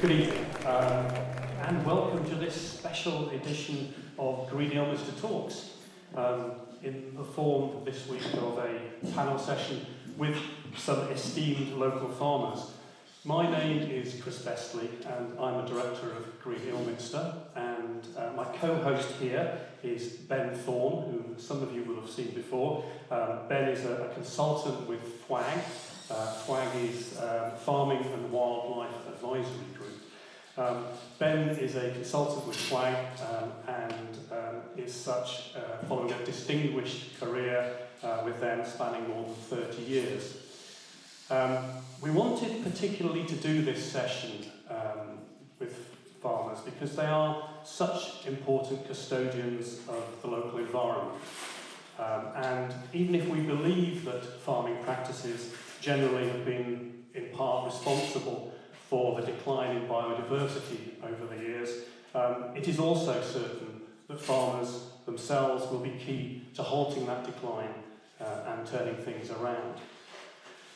Good evening, and welcome to this special edition of Green Ilminster Talks, in the form this week of a panel session with some esteemed local farmers. My name is Chris Bestley, and I'm a director of Green Ilminster, and my co-host here is Ben Thorne, whom some of you will have seen before. Ben is a consultant with FWAG. FWAG is Farming and Wildlife Advisory Group. Ben is a consultant with FWAG and is such following a distinguished career with them spanning more than 30 years. We wanted particularly to do this session with farmers because they are such important custodians of the local environment. And even if we believe that farming practices generally have been in part responsible for the decline in biodiversity over the years, it is also certain that farmers themselves will be key to halting that decline and turning things around.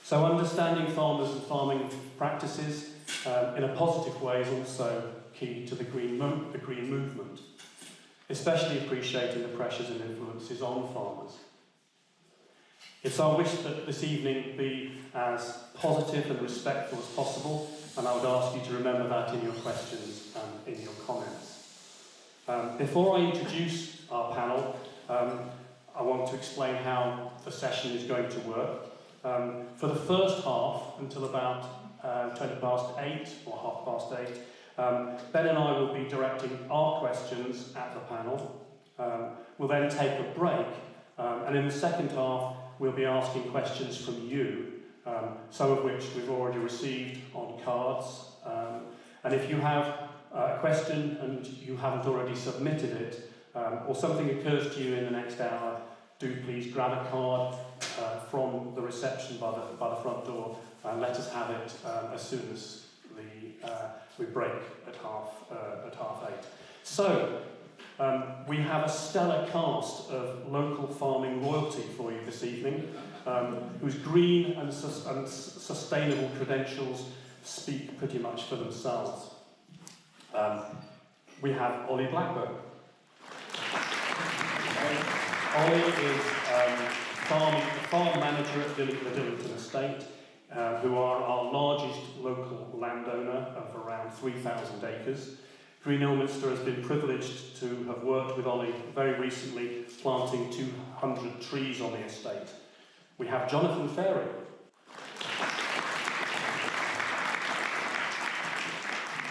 So understanding farmers and farming practices in a positive way is also key to the green movement, especially appreciating the pressures and influences on farmers. It's our wish that this evening be as positive and respectful as possible, and I would ask you to remember that in your questions and in your comments. Before I introduce our panel, I want to explain how the session is going to work. For the first half, until about 20 past 8 or 8:30, Ben and I will be directing our questions at the panel. We'll then take a break, and in the second half, we'll be asking questions from you, some of which we've already received on cards. And if you have a question and you haven't already submitted it, or something occurs to you in the next hour, do please grab a card from the reception by the front door and let us have it as soon as we break at half 8. So, we have a stellar cast of local farming royalty for you this evening, whose green and sustainable credentials speak pretty much for themselves. We have Ollie Blackburn. Ollie is farm manager at the Dillington Estate, who are our largest local landowner of around 3,000 acres. Green Ilminster has been privileged to have worked with Ollie very recently, planting 200 trees on the estate. We have Jonathan Carey.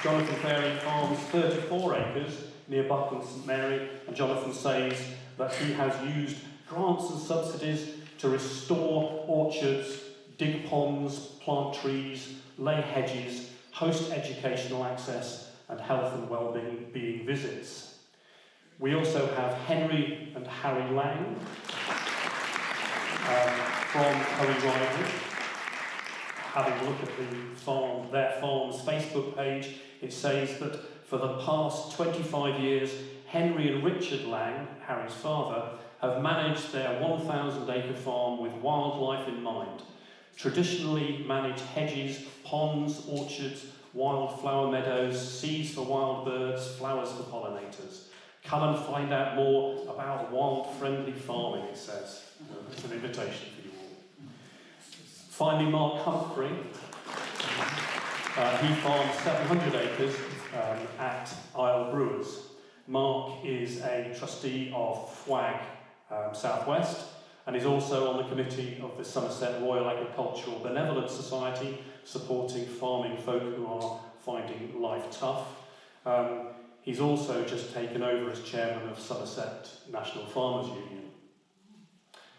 Jonathan Carey farms 34 acres near Buckland St Mary, and Jonathan says that he has used grants and subsidies to restore orchards, dig ponds, plant trees, lay hedges, host educational access, and health and well-being visits. We also have Henry and Harry Lang from Rivel. Having a look at their farm's Facebook page, it says that for the past 25 years, Henry and Richard Lang, Harry's father, have managed their 1,000-acre farm with wildlife in mind. Traditionally managed hedges, ponds, orchards, wildflower meadows, seeds for wild birds, flowers for pollinators. Come and find out more about wild-friendly farming, it says. It's an invitation for you all. Finally, Mark Humphry. He farms 700 acres at Isle Brewers. Mark is a trustee of FWAG South West, and is also on the committee of the Somerset Royal Agricultural Benevolent Society, supporting farming folk who are finding life tough. He's also just taken over as chairman of Somerset National Farmers Union.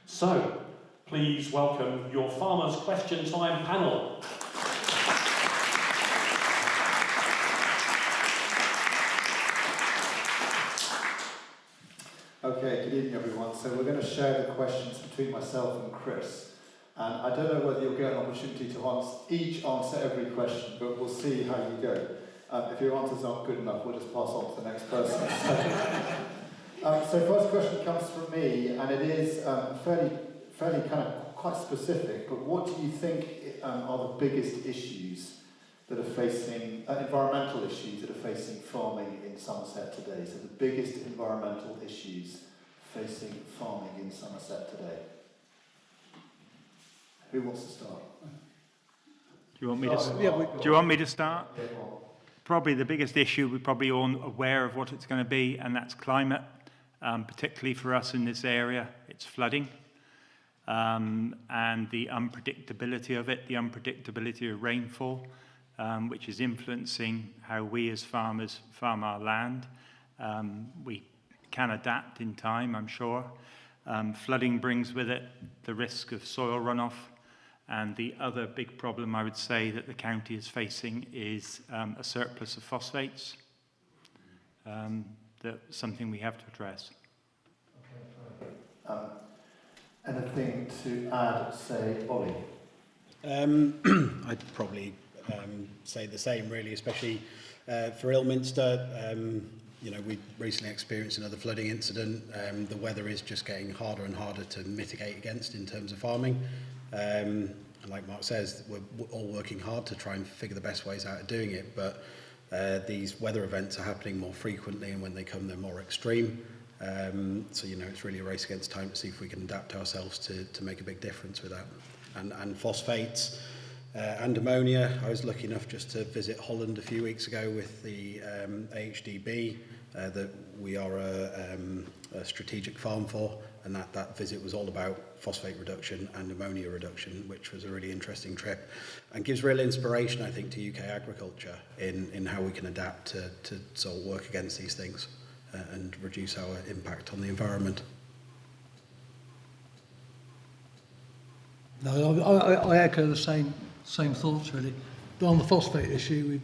So, please welcome your Farmers Question Time panel. Okay, good evening everyone. So we're going to share the questions between myself and Chris. And I don't know whether you'll get an opportunity to each answer every question, but we'll see how you go. If your answers aren't good enough, we'll just pass on to the next person. So first question comes from me, and it is fairly kind of quite specific, but what do you think are the biggest issues that are facing, environmental issues that are facing farming in Somerset today? So the biggest environmental issues facing farming in Somerset today. Who wants to start? Do you want me to start? Yeah, go on. Probably the biggest issue, we're probably all aware of what it's going to be, and that's climate, particularly for us in this area. It's flooding, and the unpredictability of it, the unpredictability of rainfall, which is influencing how we as farmers farm our land. We can adapt in time, I'm sure. Flooding brings with it the risk of soil runoff. And the other big problem I would say that the county is facing is a surplus of phosphates. That's something we have to address. Anything to add, say, Ollie? I'd probably say the same, really, especially for Ilminster. We recently experienced another flooding incident. The weather is just getting harder and harder to mitigate against in terms of farming. And like Mark says, we're all working hard to try and figure the best ways out of doing it, but these weather events are happening more frequently, and when they come, they're more extreme. So, it's really a race against time to see if we can adapt ourselves to make a big difference with that. And phosphates and ammonia. I was lucky enough just to visit Holland a few weeks ago with the AHDB that we are a strategic farm for, and that visit was all about phosphate reduction and ammonia reduction, which was a really interesting trip and gives real inspiration, I think, to UK agriculture in how we can adapt to sort of work against these things and reduce our impact on the environment. No, I echo the same thoughts, really. But on the phosphate issue, we're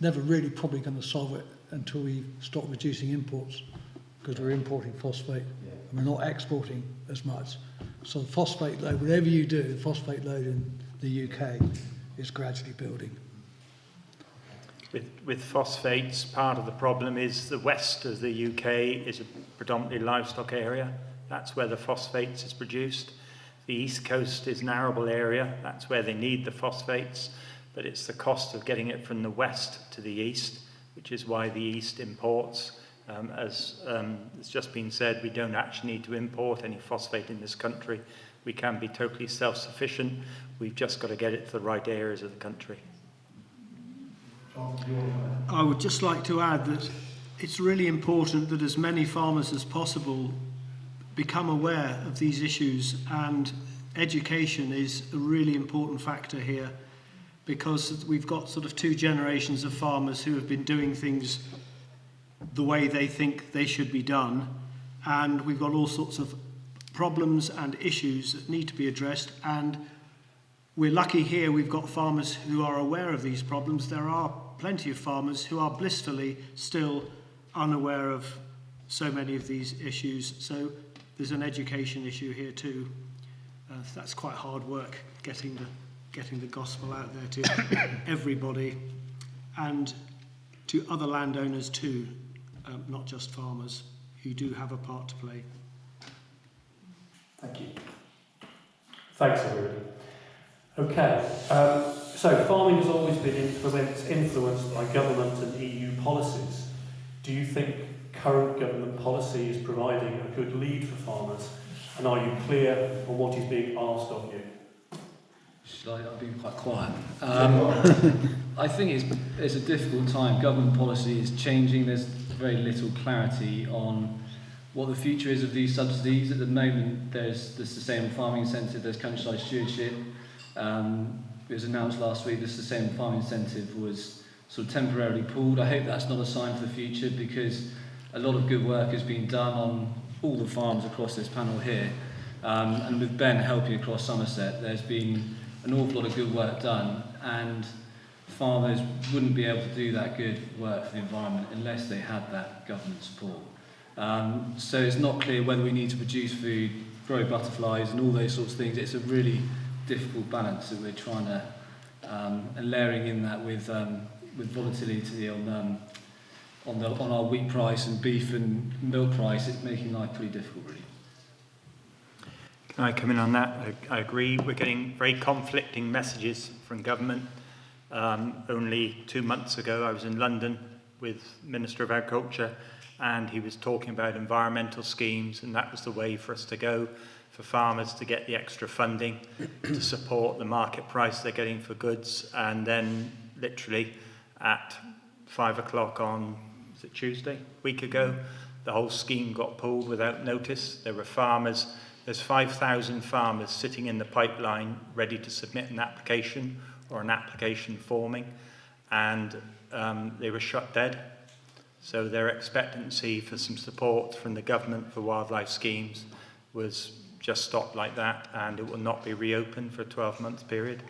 never really probably going to solve it until we stop reducing imports, because we're importing phosphate and we're not exporting as much. So the phosphate load, whatever you do, the phosphate load in the UK is gradually building. With phosphates, part of the problem is the west of the UK is a predominantly livestock area. That's where the phosphates is produced. The east coast is an arable area. That's where they need the phosphates, but it's the cost of getting it from the west to the east, which is why the east imports. As it's just been said, we don't actually need to import any phosphate in this country. We can be totally self-sufficient. We've just got to get it to the right areas of the country. I would just like to add that it's really important that as many farmers as possible become aware of these issues, and education is a really important factor here, because we've got sort of two generations of farmers who have been doing things the way they think they should be done, and we've got all sorts of problems and issues that need to be addressed, and we're lucky here we've got farmers who are aware of these problems. There are plenty of farmers who are blissfully still unaware of so many of these issues, so there's an education issue here too. That's quite hard work, getting the gospel out there to everybody and to other landowners too, not just farmers, who do have a part to play. Thank you. Thanks, everybody. Okay, so farming has always been influenced by government and EU policies. Do you think current government policy is providing a good lead for farmers, and are you clear on what is being asked of you? I've been quite quiet. I think it's a difficult time. Government policy is changing. There's very little clarity on what the future is of these subsidies. At the moment, there's the Sustainable Farming Incentive, there's Countryside Stewardship. It was announced last week the Sustainable Farming Incentive was sort of temporarily pulled. I hope that's not a sign for the future, because a lot of good work has been done on all the farms across this panel here. And with Ben helping across Somerset, there's been an awful lot of good work done, and farmers wouldn't be able to do that good work for the environment unless they had that government support. So it's not clear whether we need to produce food, grow butterflies and all those sorts of things. It's a really difficult balance that we're trying to, and layering in that with volatility on our wheat price and beef and milk price, it's making life pretty difficult, really. Can I come in on that? I agree. We're getting very conflicting messages from government. Only 2 months ago, I was in London with Minister of Agriculture, and he was talking about environmental schemes, and that was the way for us to go, for farmers to get the extra funding to support the market price they're getting for goods. And then literally at 5 o'clock on, was it Tuesday, a week ago, the whole scheme got pulled without notice. There were farmers, there's 5,000 farmers sitting in the pipeline ready to submit an application or an application forming, and they were shut dead. So their expectancy for some support from the government for wildlife schemes was just stopped like that, and it will not be reopened for a 12-month period.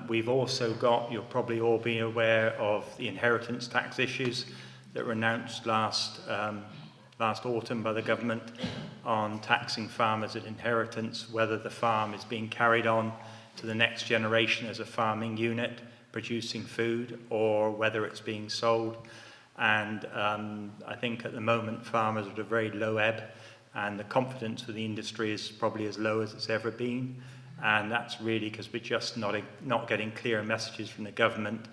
We've also got, you'll probably all be aware of the inheritance tax issues that were announced last autumn by the government on taxing farmers at inheritance, whether the farm is being carried on to the next generation as a farming unit producing food, or whether it's being sold. And I think at the moment farmers are at a very low ebb, and the confidence of the industry is probably as low as it's ever been. And that's really because we're just not getting clear messages from the government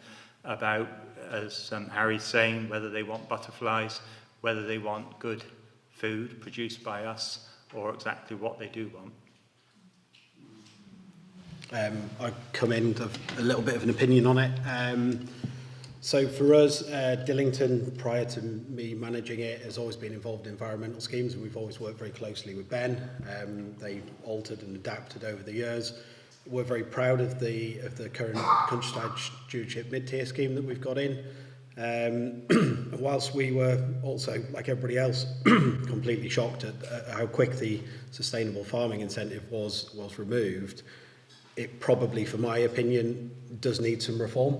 about, as Harry's saying, whether they want butterflies, whether they want good food produced by us, or exactly what they do want. I come in with a little bit of an opinion on it. So for us, Dillington, prior to me managing it, has always been involved in environmental schemes, and we've always worked very closely with Ben. They've altered and adapted over the years. We're very proud of the current countryside stewardship mid-tier scheme that we've got in. Whilst we were also, like everybody else, completely shocked at how quick the sustainable farming incentive was removed, it probably, for my opinion, does need some reform.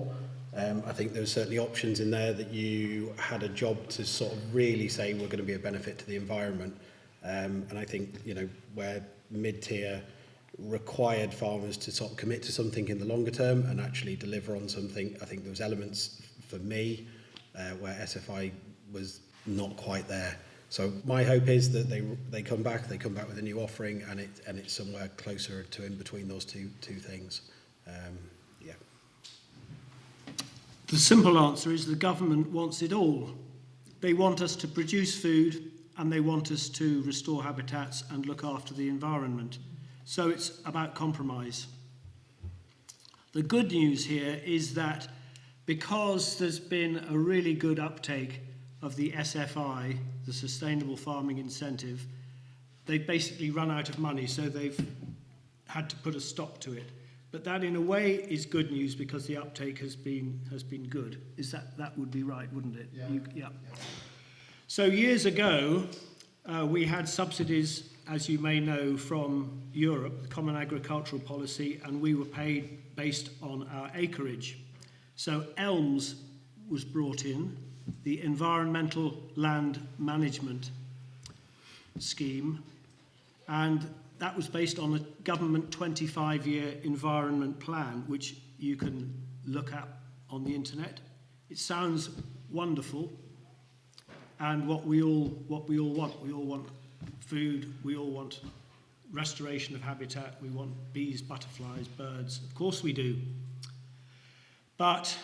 I think there's certainly options in there that you had a job to sort of really say we're going to be a benefit to the environment. And I think, you know, where mid-tier required farmers to sort of commit to something in the longer term and actually deliver on something, I think there was elements for me where SFI was not quite there. So my hope is that they come back with a new offering, and it's somewhere closer to in between those two things. Yeah. The simple answer is the government wants it all. They want us to produce food, and they want us to restore habitats and look after the environment. So it's about compromise. The good news here is that because there's been a really good uptake of the SFI, the Sustainable Farming Incentive, they've basically run out of money, so they've had to put a stop to it. But that, in a way, is good news because the uptake has been good. Is that would be right, wouldn't it? Yeah. Yeah. So years ago, we had subsidies, as you may know, from Europe, the Common Agricultural Policy, and we were paid based on our acreage. So ELMS was brought in, the Environmental Land Management Scheme, and that was based on a government 25-year environment plan, which you can look at on the internet. It sounds wonderful, and what we all want. We all want food. We all want restoration of habitat. We want bees, butterflies, birds. Of course we do. But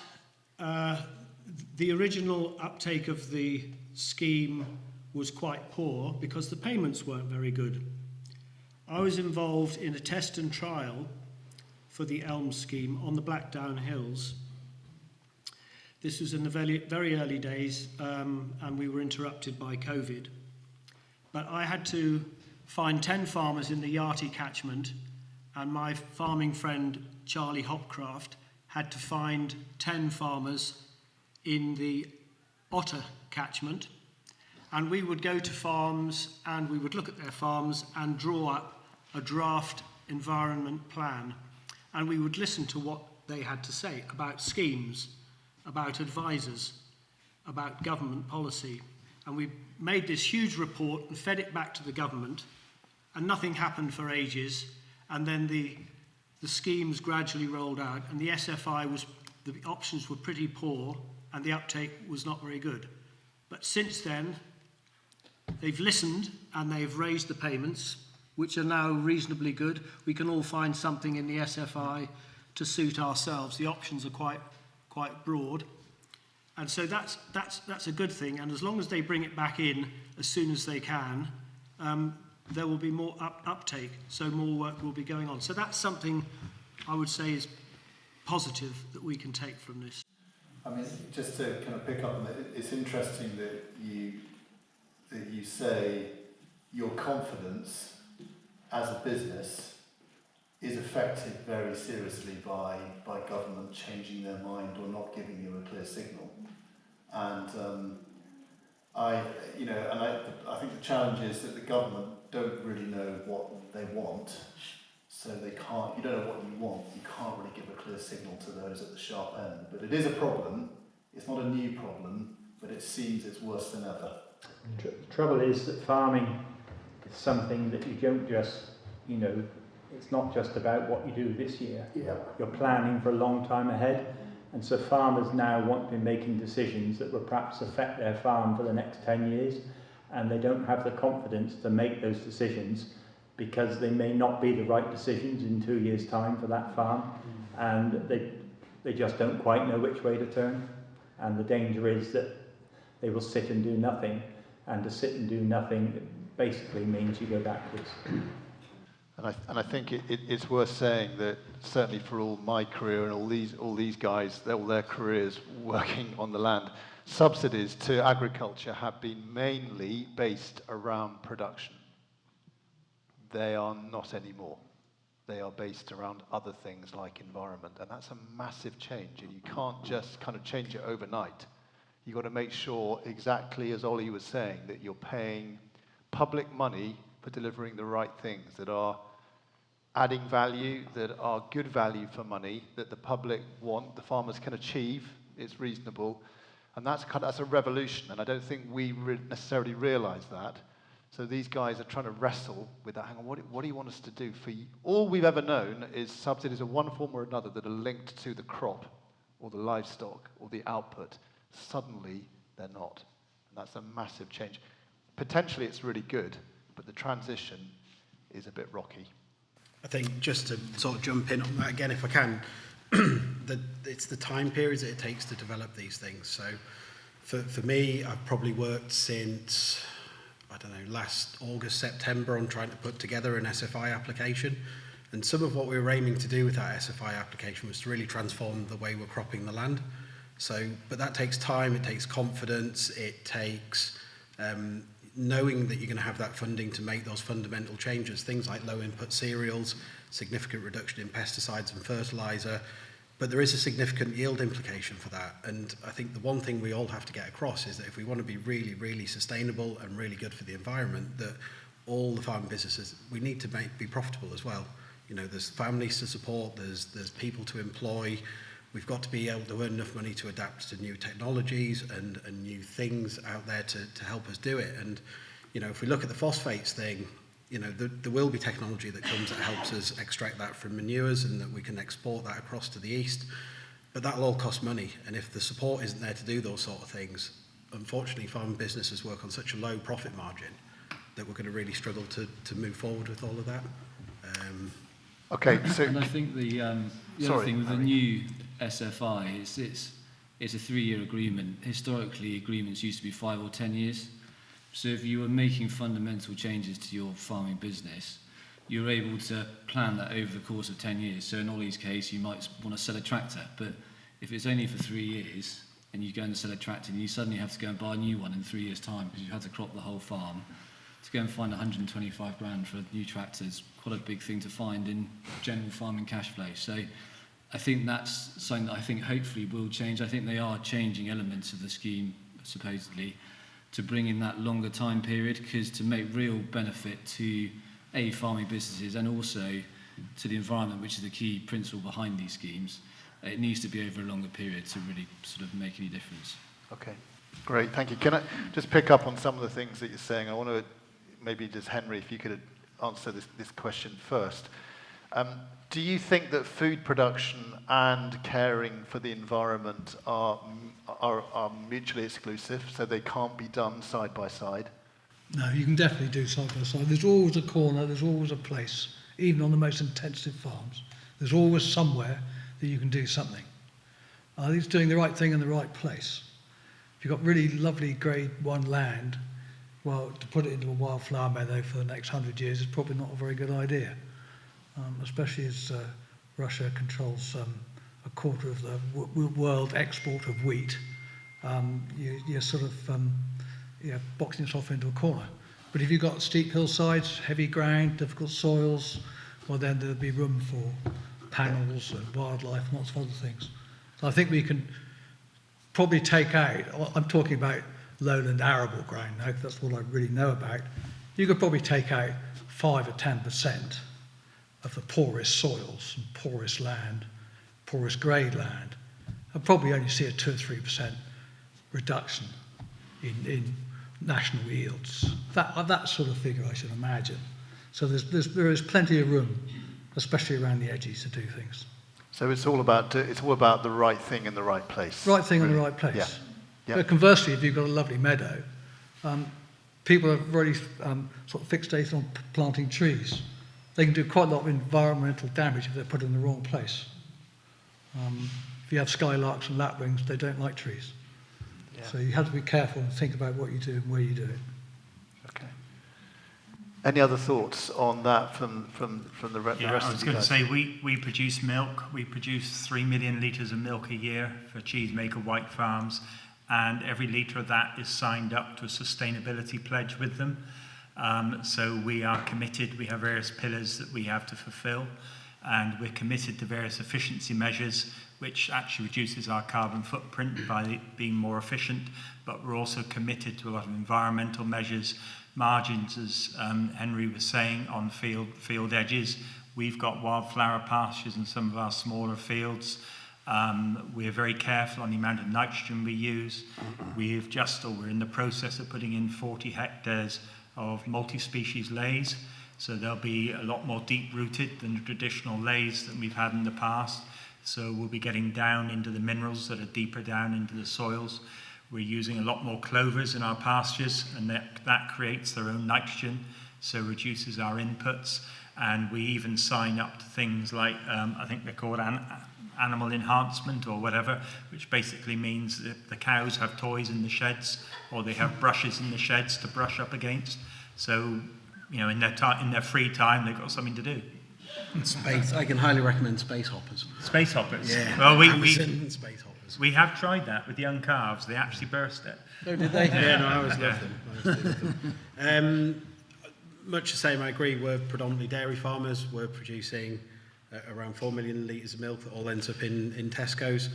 the original uptake of the scheme was quite poor because the payments weren't very good. I was involved in a test and trial for the ELM scheme on the Blackdown Hills. This was in the very early days, and we were interrupted by COVID. But I had to find 10 farmers in the Yardley catchment, and my farming friend Charlie Hopcraft had to find 10 farmers in the Otter catchment, and we would go to farms and we would look at their farms and draw up a draft environment plan, and we would listen to what they had to say about schemes, about advisors, about government policy. And we made this huge report and fed it back to the government, and nothing happened for ages. And then the schemes gradually rolled out, and the SFI the options were pretty poor, and the uptake was not very good. But since then, they've listened and they've raised the payments, which are now reasonably good. We can all find something in the SFI to suit ourselves. The options are quite broad. And so that's a good thing. And as long as they bring it back in as soon as they can, there will be more uptake. So more work will be going on. So that's something I would say is positive that we can take from this. I mean, just to kind of pick up on it, it's interesting that you say your confidence as a business is affected very seriously by government changing their mind or not giving you a clear signal. And I think the challenge is that the government don't really know what they want, so they can't. You don't know what you want. You can't really give a clear signal to those at the sharp end. But it is a problem. It's not a new problem, but it seems it's worse than ever. The trouble is that farming is something that you don't just, it's not just about what you do this year. Yeah. You're planning for a long time ahead. And so farmers now want to be making decisions that will perhaps affect their farm for the next 10 years, and they don't have the confidence to make those decisions because they may not be the right decisions in 2 years' time for that farm, and they just don't quite know which way to turn. And the danger is that they will sit and do nothing, and to sit and do nothing basically means you go backwards. And I think it's worth saying that certainly for all my career and all these guys, all their careers working on the land, subsidies to agriculture have been mainly based around production. They are not anymore. They are based around other things like environment, and that's a massive change, and you can't just kind of change it overnight. You've got to make sure, exactly as Ollie was saying, that you're paying public money for delivering the right things that are adding value, that are good value for money, that the public want, the farmers can achieve, it's reasonable. And that's a revolution, and I don't think we necessarily realise that. So these guys are trying to wrestle with that. Hang on, what do you want us to do for you? All we've ever known is subsidies of one form or another that are linked to the crop or the livestock or the output. Suddenly, they're not. And that's a massive change. Potentially, it's really good, but the transition is a bit rocky. I think just to sort of jump in on that again, if I can, it's the time periods that it takes to develop these things. So for me, I've probably worked since, last August, September on trying to put together an SFI application. And some of what we were aiming to do with that SFI application was to really transform the way we're cropping the land. So, but that takes time, it takes confidence, it takes knowing that you're going to have that funding to make those fundamental changes, things like low input cereals, significant reduction in pesticides and fertiliser, but there is a significant yield implication for that. And I think the one thing we all have to get across is that if we want to be really, really sustainable and really good for the environment, that all the farm businesses, we need to be profitable as well. There's families to support, there's people to employ. We've got to be able to earn enough money to adapt to new technologies and new things out there to help us do it. And, if we look at the phosphates thing, there will be technology that comes that helps us extract that from manures and that we can export that across to the east. But that'll all cost money. And if the support isn't there to do those sort of things, unfortunately, farm businesses work on such a low profit margin that we're going to really struggle to move forward with all of that. Okay, so... And I think the other thing with the new SFI is it's a 3-year agreement. Historically, agreements used to be 5 or 10 years. So if you were making fundamental changes to your farming business, you're able to plan that over the course of 10 years. So in Ollie's case, you might want to sell a tractor, but if it's only for 3 years and you go and sell a tractor and you suddenly have to go and buy a new one in 3 years' time because you had to crop the whole farm, to go and find 125 grand for a new tractor is quite a big thing to find in general farming cash flow. So I think that's something that I think hopefully will change. I think they are changing elements of the scheme, supposedly, to bring in that longer time period, because to make real benefit to farming businesses and also to the environment, which is the key principle behind these schemes, it needs to be over a longer period to really sort of make any difference. Okay, great, thank you. Can I just pick up on some of the things that you're saying? I want to maybe just, Henry, if you could answer this question first. Do you think that food production and caring for the environment are mutually exclusive, so they can't be done side by side? No, you can definitely do side by side. There's always a corner, there's always a place, even on the most intensive farms. There's always somewhere that you can do something. It's doing the right thing in the right place. If you've got really lovely grade 1 land, well, to put it into a wildflower meadow for the next 100 years is probably not a very good idea, especially as Russia controls a quarter of the world export of wheat. You're sort of boxing yourself into a corner. But if you've got steep hillsides, heavy ground, difficult soils, well, then there'll be room for panels and wildlife and lots of other things. So I think we can probably take out, I'm talking about lowland arable ground now, because that's what I really know about. You could probably take out 5 or 10% of the poorest soils and poorest land, poorest grade land, and probably only see a 2 or 3% reduction in national yields. That sort of figure, I should imagine. So there is plenty of room, especially around the edges, to do things. So it's all about the right thing in the right place. Right thing really. in the right place. Yeah. Yeah. But conversely, if you've got a lovely meadow, people are really sort of fixated on planting trees. They can do quite a lot of environmental damage if they're put in the wrong place. If you have skylarks and lapwings, they don't like trees. Yeah. So you have to be careful and think about what you do and where you do it. Okay. Any other thoughts on that from the rest of you guys? I was going to say, we produce milk. We produce 3 million litres of milk a year for Cheesemaker White Farms, and every litre of that is signed up to a sustainability pledge with them. So we are committed. We have various pillars that we have to fulfil, and we're committed to various efficiency measures, which actually reduces our carbon footprint by being more efficient, but we're also committed to a lot of environmental measures, margins, as Henry was saying, on field edges. We've got wildflower pastures in some of our smaller fields. We're very careful on the amount of nitrogen we use. We're in the process of putting in 40 hectares of multi-species lays, so they'll be a lot more deep-rooted than the traditional lays that we've had in the past. So we'll be getting down into the minerals that are deeper down into the soils. We're using a lot more clovers in our pastures, and that creates their own nitrogen, so reduces our inputs. And we even sign up to things like, I think they're called animal enhancement or whatever, which basically means that the cows have toys in the sheds, or they have brushes in the sheds to brush up against. So, in their free time, they've got something to do. Space. I can highly recommend space hoppers. Space hoppers. Yeah. Well, Amazon space hoppers. we have tried that with young calves. They actually burst it. Oh, did they? Yeah, no, I always loved them. Much the same. I agree. We're predominantly dairy farmers. We're producing around 4 million litres of milk that all ends up in Tesco's.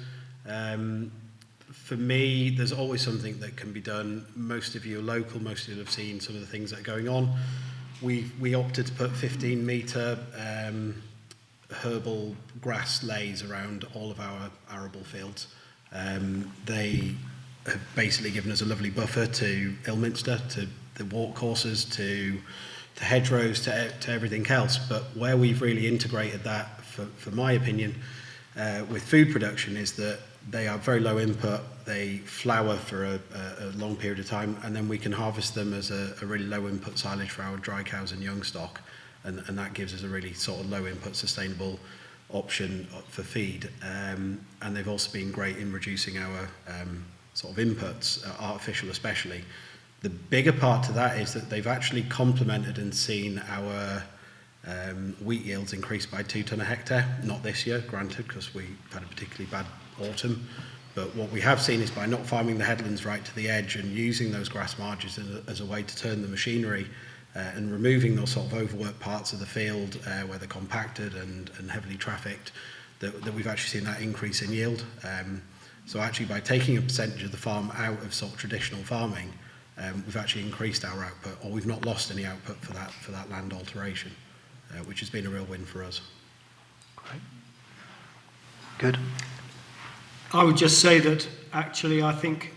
For me, there's always something that can be done. Most of you are local. Most of you have seen some of the things that are going on. We opted to put 15-metre herbal grass lays around all of our arable fields. They have basically given us a lovely buffer to Ilminster, to the walk courses, to hedgerows, to everything else. But where we've really integrated that, for my opinion, with food production, is that they are very low input. They flower for a long period of time, and then we can harvest them as a really low input silage for our dry cows and young stock, and that gives us a really sort of low input sustainable option for feed. And they've also been great in reducing our sort of inputs, artificial especially. The bigger part to that is that they've actually complemented and seen our wheat yields increase by 2 tonne a hectare. Not this year, granted, because we had a particularly bad autumn. But what we have seen is by not farming the headlands right to the edge and using those grass margins as a way to turn the machinery and removing those sort of overworked parts of the field where they're compacted and heavily trafficked, that we've actually seen that increase in yield. So actually by taking a percentage of the farm out of sort of traditional farming, we've actually increased our output, or we've not lost any output for that land alteration, which has been a real win for us. Great. Good. I would just say that actually I think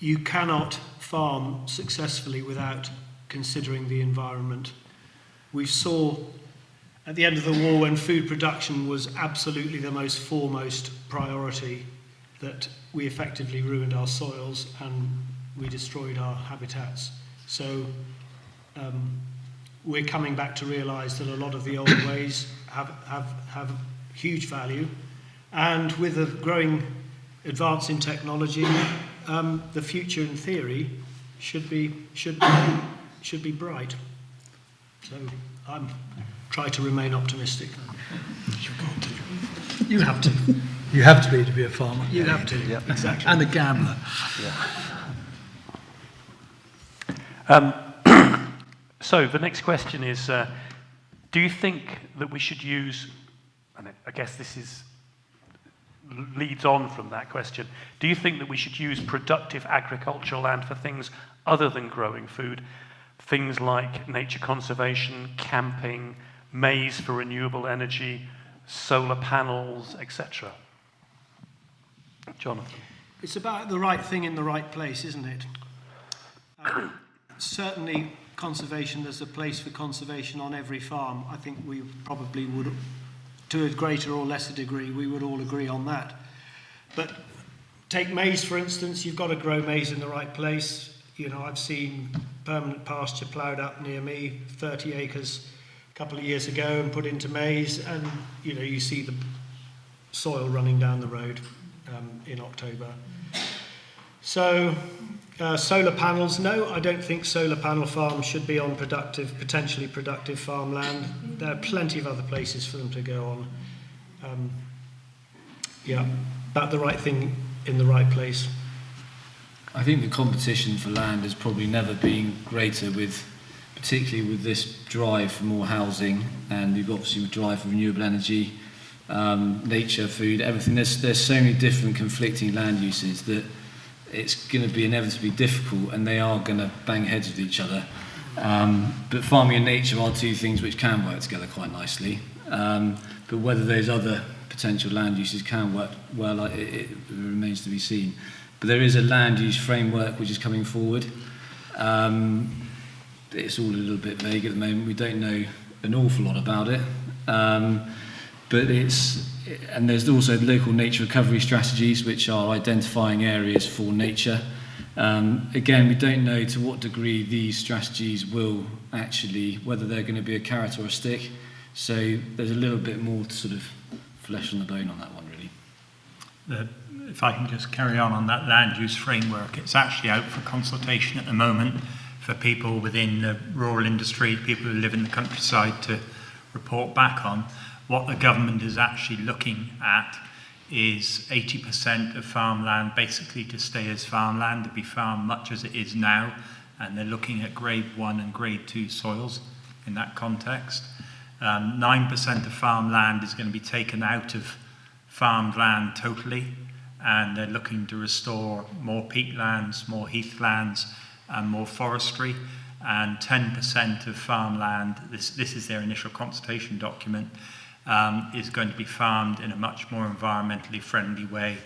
you cannot farm successfully without considering the environment. We saw at the end of the war, when food production was absolutely the most foremost priority, that we effectively ruined our soils and we destroyed our habitats. So we're coming back to realise that a lot of the old ways have huge value, And with a growing advance in technology, the future, in theory, should be bright. So I'm try to remain optimistic. You have to. You have to be a farmer. You have to. Yep. Exactly. And a gambler. So the next question is, do you think that we should use, and I guess this leads on from that question, do you think that we should use productive agricultural land for things other than growing food? Things like nature conservation, camping, maize for renewable energy, solar panels, etc. Jonathan. It's about the right thing in the right place, isn't it? Certainly, conservation, there's a place for conservation on every farm. I think we probably would, to a greater or lesser degree, we would all agree on that. But take maize, for instance, you've got to grow maize in the right place. You know, I've seen permanent pasture ploughed up near me, 30 acres a couple of years ago, and put into maize, and, you know, you see the soil running down the road in October. So, solar panels, no, I don't think solar panel farms should be on potentially productive farmland. There are plenty of other places for them to go on. About the right thing in the right place. I think the competition for land has probably never been greater, particularly with this drive for more housing, and you've obviously a drive for renewable energy, nature, food, everything. There's so many different conflicting land uses that it's going to be inevitably difficult, and they are going to bang heads with each other. But farming and nature are two things which can work together quite nicely. But whether those other potential land uses can work well, it remains to be seen. But there is a land use framework which is coming forward. It's all a little bit vague at the moment. We don't know an awful lot about it. But and there's also local nature recovery strategies which are identifying areas for nature. Again, we don't know to what degree these strategies will actually, whether they're going to be a carrot or a stick. So there's a little bit more to sort of flesh on the bone on that one, really. If I can just carry on that land use framework, it's actually out for consultation at the moment for people within the rural industry, people who live in the countryside, to report back on. What the government is actually looking at is 80% of farmland basically to stay as farmland, to be farmed much as it is now, and they're looking at grade 1 and grade 2 soils in that context. 9% of farmland is going to be taken out of farmed land totally, and they're looking to restore more peatlands, more heathlands, and more forestry. And 10% of farmland, this is their initial consultation document, is going to be farmed in a much more environmentally friendly way,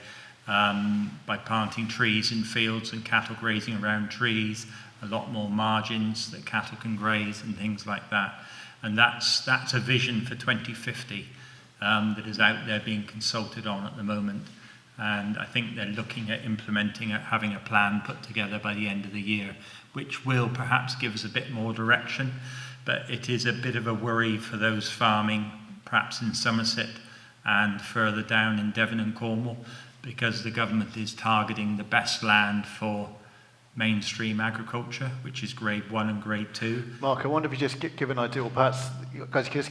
by planting trees in fields and cattle grazing around trees, a lot more margins that cattle can graze and things like that. And that's a vision for 2050 that is out there being consulted on at the moment. And I think they're looking at implementing it, having a plan put together by the end of the year, which will perhaps give us a bit more direction. But it is a bit of a worry for those farming, perhaps in Somerset and further down in Devon and Cornwall, because the government is targeting the best land for mainstream agriculture, which is grade 1 and grade 2. Mark, I wonder if you just give an idea, or perhaps you guys just,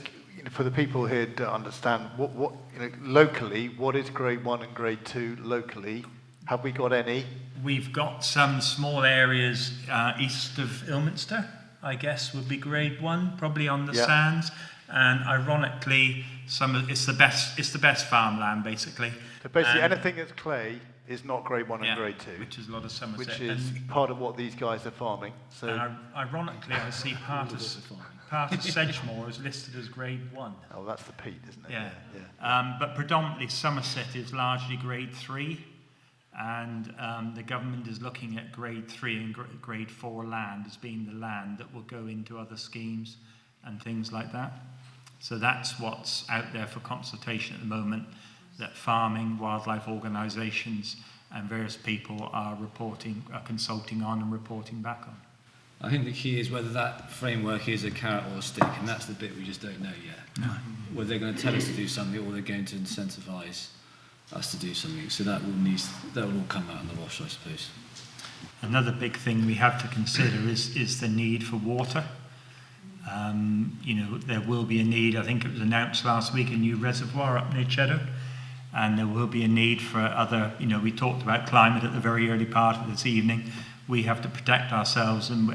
for the people here to understand, what locally, what is grade 1 and grade 2 locally? Have we got any? We've got some small areas east of Ilminster, I guess, would be grade 1, probably on the sands. And ironically, it's the best farmland, basically. So basically, anything that's clay is not grade 1 and grade 2. Which is a lot of Somerset. Which is part of what these guys are farming. So, and ironically, I see part of Sedgemoor is listed as grade 1. Oh, that's the peat, isn't it? Yeah. But predominantly Somerset is largely grade 3, and the government is looking at grade 3 and grade 4 land as being the land that will go into other schemes and things like that. So that's what's out there for consultation at the moment, that farming, wildlife organisations and various people are consulting on and reporting back on. I think the key is whether that framework is a carrot or a stick, and that's the bit we just don't know yet. No. Whether they're going to tell us to do something or they're going to incentivise us to do something. So that will all come out in the wash, I suppose. Another big thing we have to consider is the need for water. There will be a need, I think it was announced last week, a new reservoir up near Cheddar, and there will be a need for other, we talked about climate at the very early part of this evening. We have to protect ourselves, and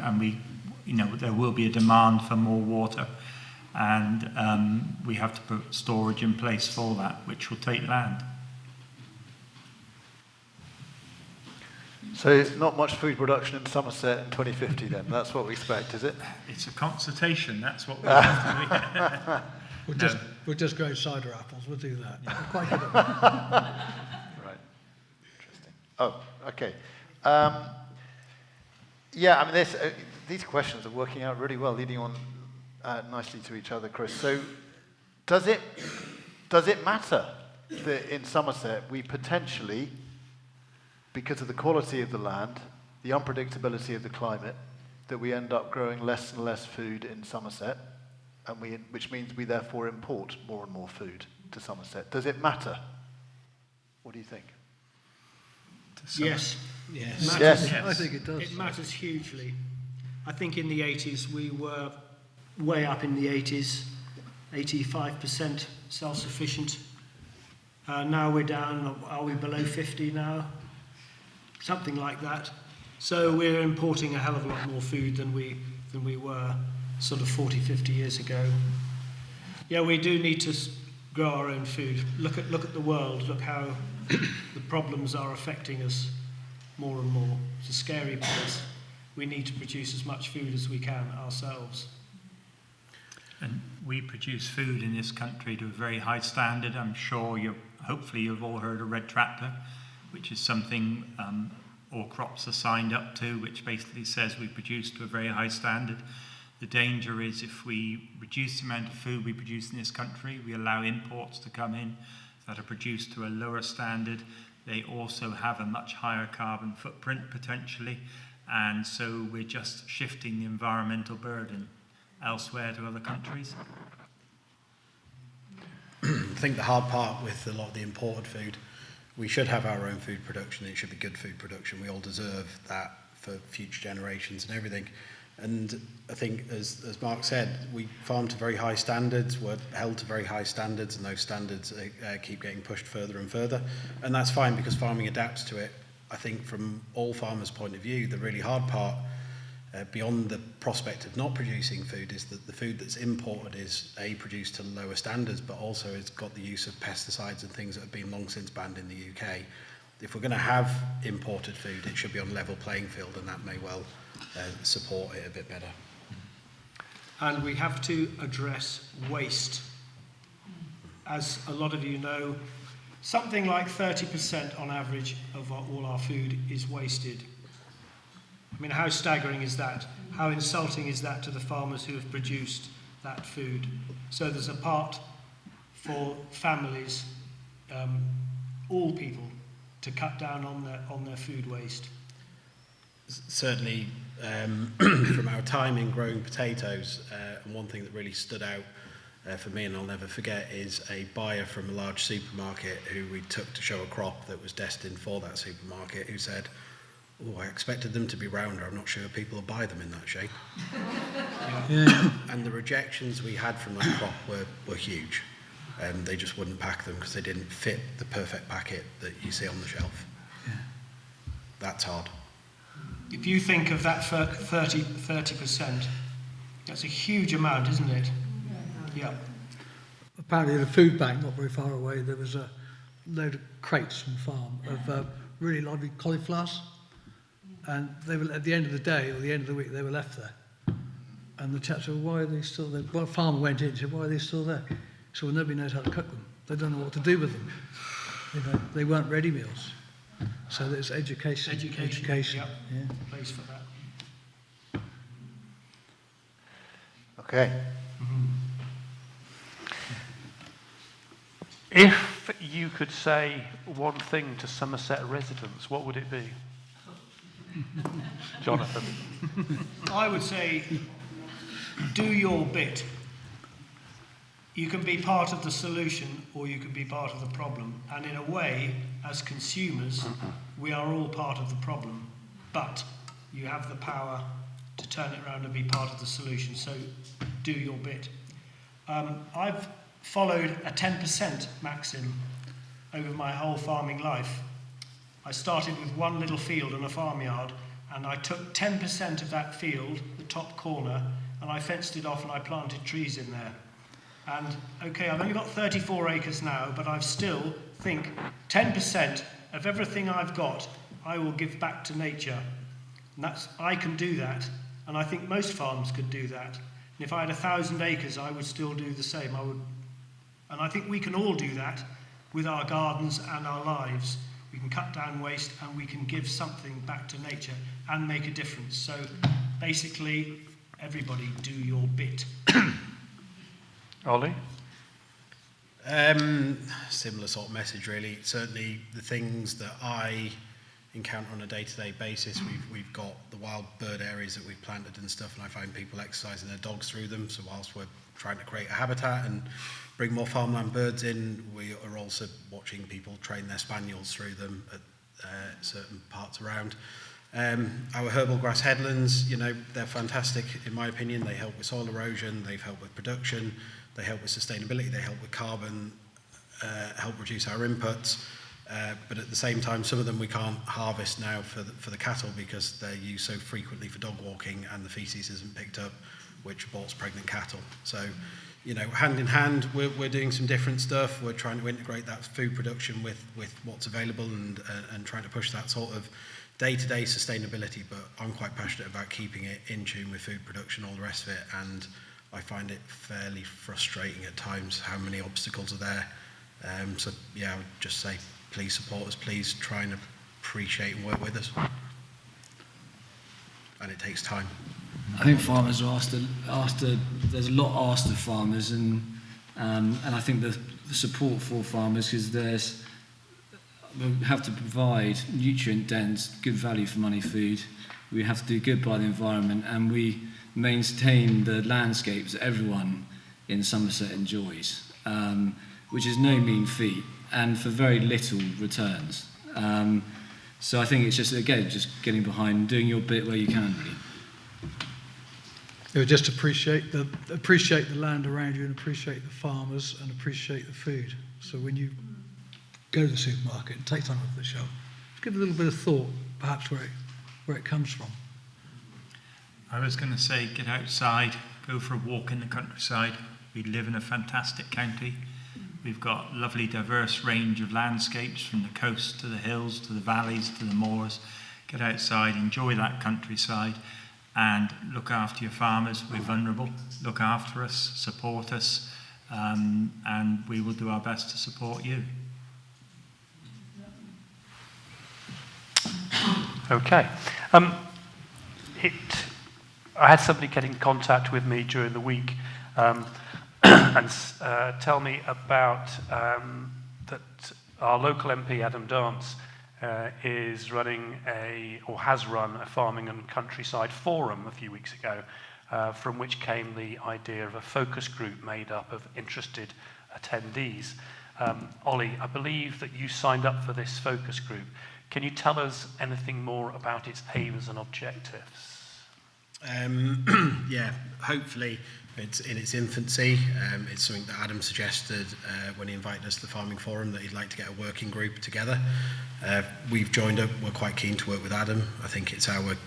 there will be a demand for more water, and we have to put storage in place for that, which will take land. So not much food production in Somerset in 2050 then, that's what we expect, is it? It's a consultation, that's what we have to do. We'll just grow cider apples, we'll do that. Yeah. We're quite good at that. Right, interesting. Oh, okay. These questions are working out really well, leading on nicely to each other, Chris. So does it matter that in Somerset we potentially, because of the quality of the land, the unpredictability of the climate, that we end up growing less and less food in Somerset, which means we therefore import more and more food to Somerset? Does it matter? What do you think? Yes. Yes. I think it does. It matters hugely. I think in the 80s we were way up in the 80s, 85% self-sufficient. Now we're down, are we below 50 now? Something like that. So we're importing a hell of a lot more food than we were sort of 40, 50 years ago. Yeah, we do need to grow our own food. Look at the world. Look how the problems are affecting us more and more. It's a scary place. We need to produce as much food as we can ourselves. And we produce food in this country to a very high standard. I'm sure hopefully you've all heard of Red Tractor, which is something all crops are signed up to, which basically says we produce to a very high standard. The danger is if we reduce the amount of food we produce in this country, we allow imports to come in that are produced to a lower standard. They also have a much higher carbon footprint potentially, and so we're just shifting the environmental burden elsewhere to other countries. I think the hard part with a lot of the imported food, we should have our own food production. It should be good food production. We all deserve that for future generations and everything. And I think, as Mark said, we farm to very high standards, we're held to very high standards, and those standards keep getting pushed further and further. And that's fine because farming adapts to it. I think from all farmers' point of view, the really hard part, beyond the prospect of not producing food, is that the food that's imported is produced to lower standards, but also it's got the use of pesticides and things that have been long since banned in the UK. If we're going to have imported food, it should be on a level playing field, and that may well support it a bit better. And we have to address waste. As a lot of you know, something like 30% on average of all our food is wasted. I mean, how staggering is that? How insulting is that to the farmers who have produced that food? So there's a part for families, all people, to cut down on their food waste. Certainly, from our time in growing potatoes, and one thing that really stood out for me, and I'll never forget, is a buyer from a large supermarket who we took to show a crop that was destined for that supermarket, who said, "Oh, I expected them to be rounder. I'm not sure people will buy them in that shape." Yeah. And the rejections we had from that crop were huge. They just wouldn't pack them because they didn't fit the perfect packet that you see on the shelf. Yeah. That's hard. If you think of that 30%, that's a huge amount, isn't it? Yeah. Apparently at a food bank not very far away, there was a load of crates from the farm of really lovely cauliflowers. And they were, at the end of the day or the end of the week, they were left there. And the chap said, "Why are they still there?" Well, a farmer went in and said, "Why are they still there?" So well, nobody knows how to cook them. They don't know what to do with them. They weren't ready meals. So there's education. Yep. Yeah. Place for that. Okay. If you could say one thing to Somerset residents, what would it be? Jonathan. I would say, do your bit. you can be part of the solution or you can be part of the problem. And in a way, as consumers, we are all part of the problem. But you have the power to turn it around and be part of the solution. So do your bit. I've followed a 10% maxim over my whole farming life. I started with one little field and a farmyard, and I took 10% of that field, the top corner, and I fenced it off and I planted trees in there. And okay, I've only got 34 acres now, but I still think 10% of everything I've got, I will give back to nature. And I can do that, and I think most farms could do that. And if I had 1,000 acres, I would still do the same. And I think we can all do that with our gardens and our lives. We can cut down waste and we can give something back to nature and make a difference. So basically, everybody do your bit. Ollie? Similar sort of message, really. Certainly the things that I encounter on a day-to-day basis, we've got the wild bird areas that we've planted and stuff, and I find people exercising their dogs through them. So whilst we're trying to create a habitat and bring more farmland birds in, we are also watching people train their spaniels through them at certain parts around. Our herbal grass headlands, they're fantastic in my opinion. They help with soil erosion, they've helped with production, they help with sustainability, they help with carbon, help reduce our inputs. But at the same time, some of them we can't harvest now for the cattle because they're used so frequently for dog walking and the feces isn't picked up, which aborts pregnant cattle. So, hand in hand, we're doing some different stuff. We're trying to integrate that food production with what's available and trying to push that sort of day-to-day sustainability. But I'm quite passionate about keeping it in tune with food production, all the rest of it, and I find it fairly frustrating at times how many obstacles are there. So, I would just say, please support us, please try and appreciate and work with us. And it takes time. I think farmers are there's a lot asked of farmers, and I think the support for farmers, because we have to provide nutrient-dense, good value for money food. We have to do good by the environment, and we maintain the landscapes that everyone in Somerset enjoys, which is no mean feat, and for very little returns. So I think it's just getting behind, doing your bit where you can, really. Just appreciate the land around you and appreciate the farmers and appreciate the food. So when you go to the supermarket and take something off the shelf, just give it a little bit of thought, perhaps where it comes from. I was going to say, get outside, go for a walk in the countryside. We live in a fantastic county. We've got lovely diverse range of landscapes, from the coast to the hills to the valleys to the moors. Get outside, enjoy that countryside, and look after your farmers. We're vulnerable. Look after us, support us, and we will do our best to support you. Okay. I had somebody get in contact with me during the week and tell me about that our local MP, Adam Dance, is running has run a farming and countryside forum a few weeks ago, from which came the idea of a focus group made up of interested attendees. Ollie, I believe that you signed up for this focus group. Can you tell us anything more about its aims and objectives? Hopefully it's in its infancy. It's something that Adam suggested when he invited us to the farming forum, that he'd like to get a working group together. We've joined up. We're quite keen to work with Adam. I think it's our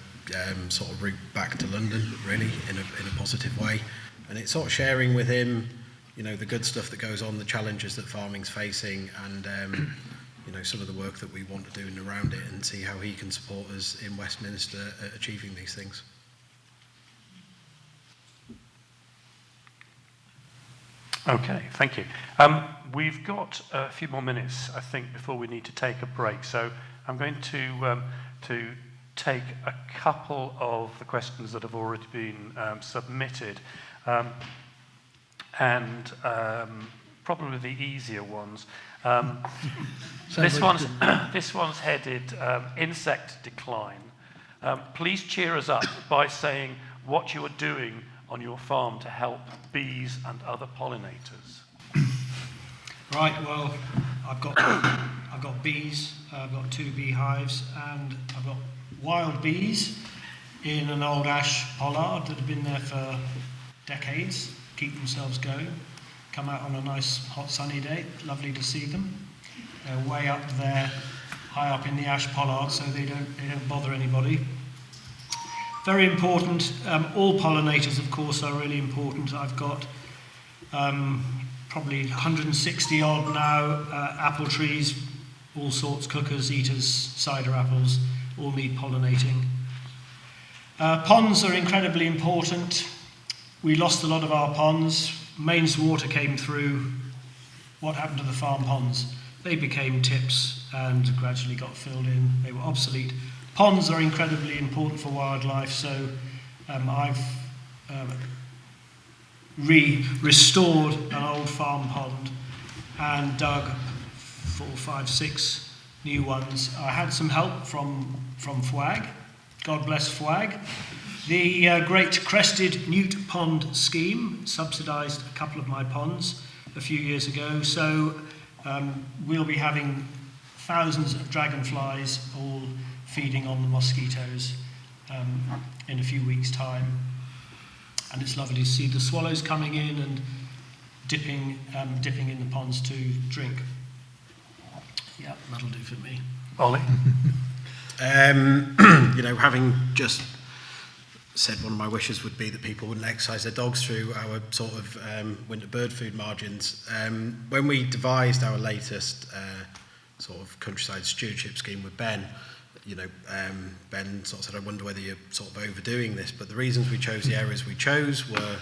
sort of route back to London, really, in a positive way. And it's sort of sharing with him, the good stuff that goes on, the challenges that farming's facing, and some of the work that we want to do and around it, and see how he can support us in Westminster at achieving these things. Okay, thank you. We've got a few more minutes, I think, before we need to take a break. So I'm going to take a couple of the questions that have already been submitted, and probably the easier ones. This one's headed insect decline. Please cheer us up by saying what you are doing on your farm to help bees and other pollinators? Right, well, I've got bees, I've got 2 beehives, and I've got wild bees in an old ash pollard that have been there for decades, keep themselves going, come out on a nice hot sunny day, lovely to see them. They're way up there, high up in the ash pollard, so they don't bother anybody. Very important, all pollinators of course are really important. I've got probably 160 odd now, apple trees, all sorts, cookers, eaters, cider apples, all need pollinating. Ponds are incredibly important. We lost a lot of our ponds. Mains water came through. What happened to the farm ponds? They became tips and gradually got filled in. They were obsolete. Ponds are incredibly important for wildlife, so I've restored an old farm pond and dug 4, 5, 6 new ones. I had some help from FWAG. God bless FWAG. The Great Crested Newt Pond scheme subsidised a couple of my ponds a few years ago, so we'll be having thousands of dragonflies all feeding on the mosquitoes in a few weeks' time. And it's lovely to see the swallows coming in and dipping in the ponds to drink. Yeah, that'll do for me. Ollie? Having just said one of my wishes would be that people wouldn't exercise their dogs through our sort of winter bird food margins. When we devised our latest sort of countryside stewardship scheme with Ben, Ben sort of said, I wonder whether you're sort of overdoing this, but the reasons we chose the areas we chose were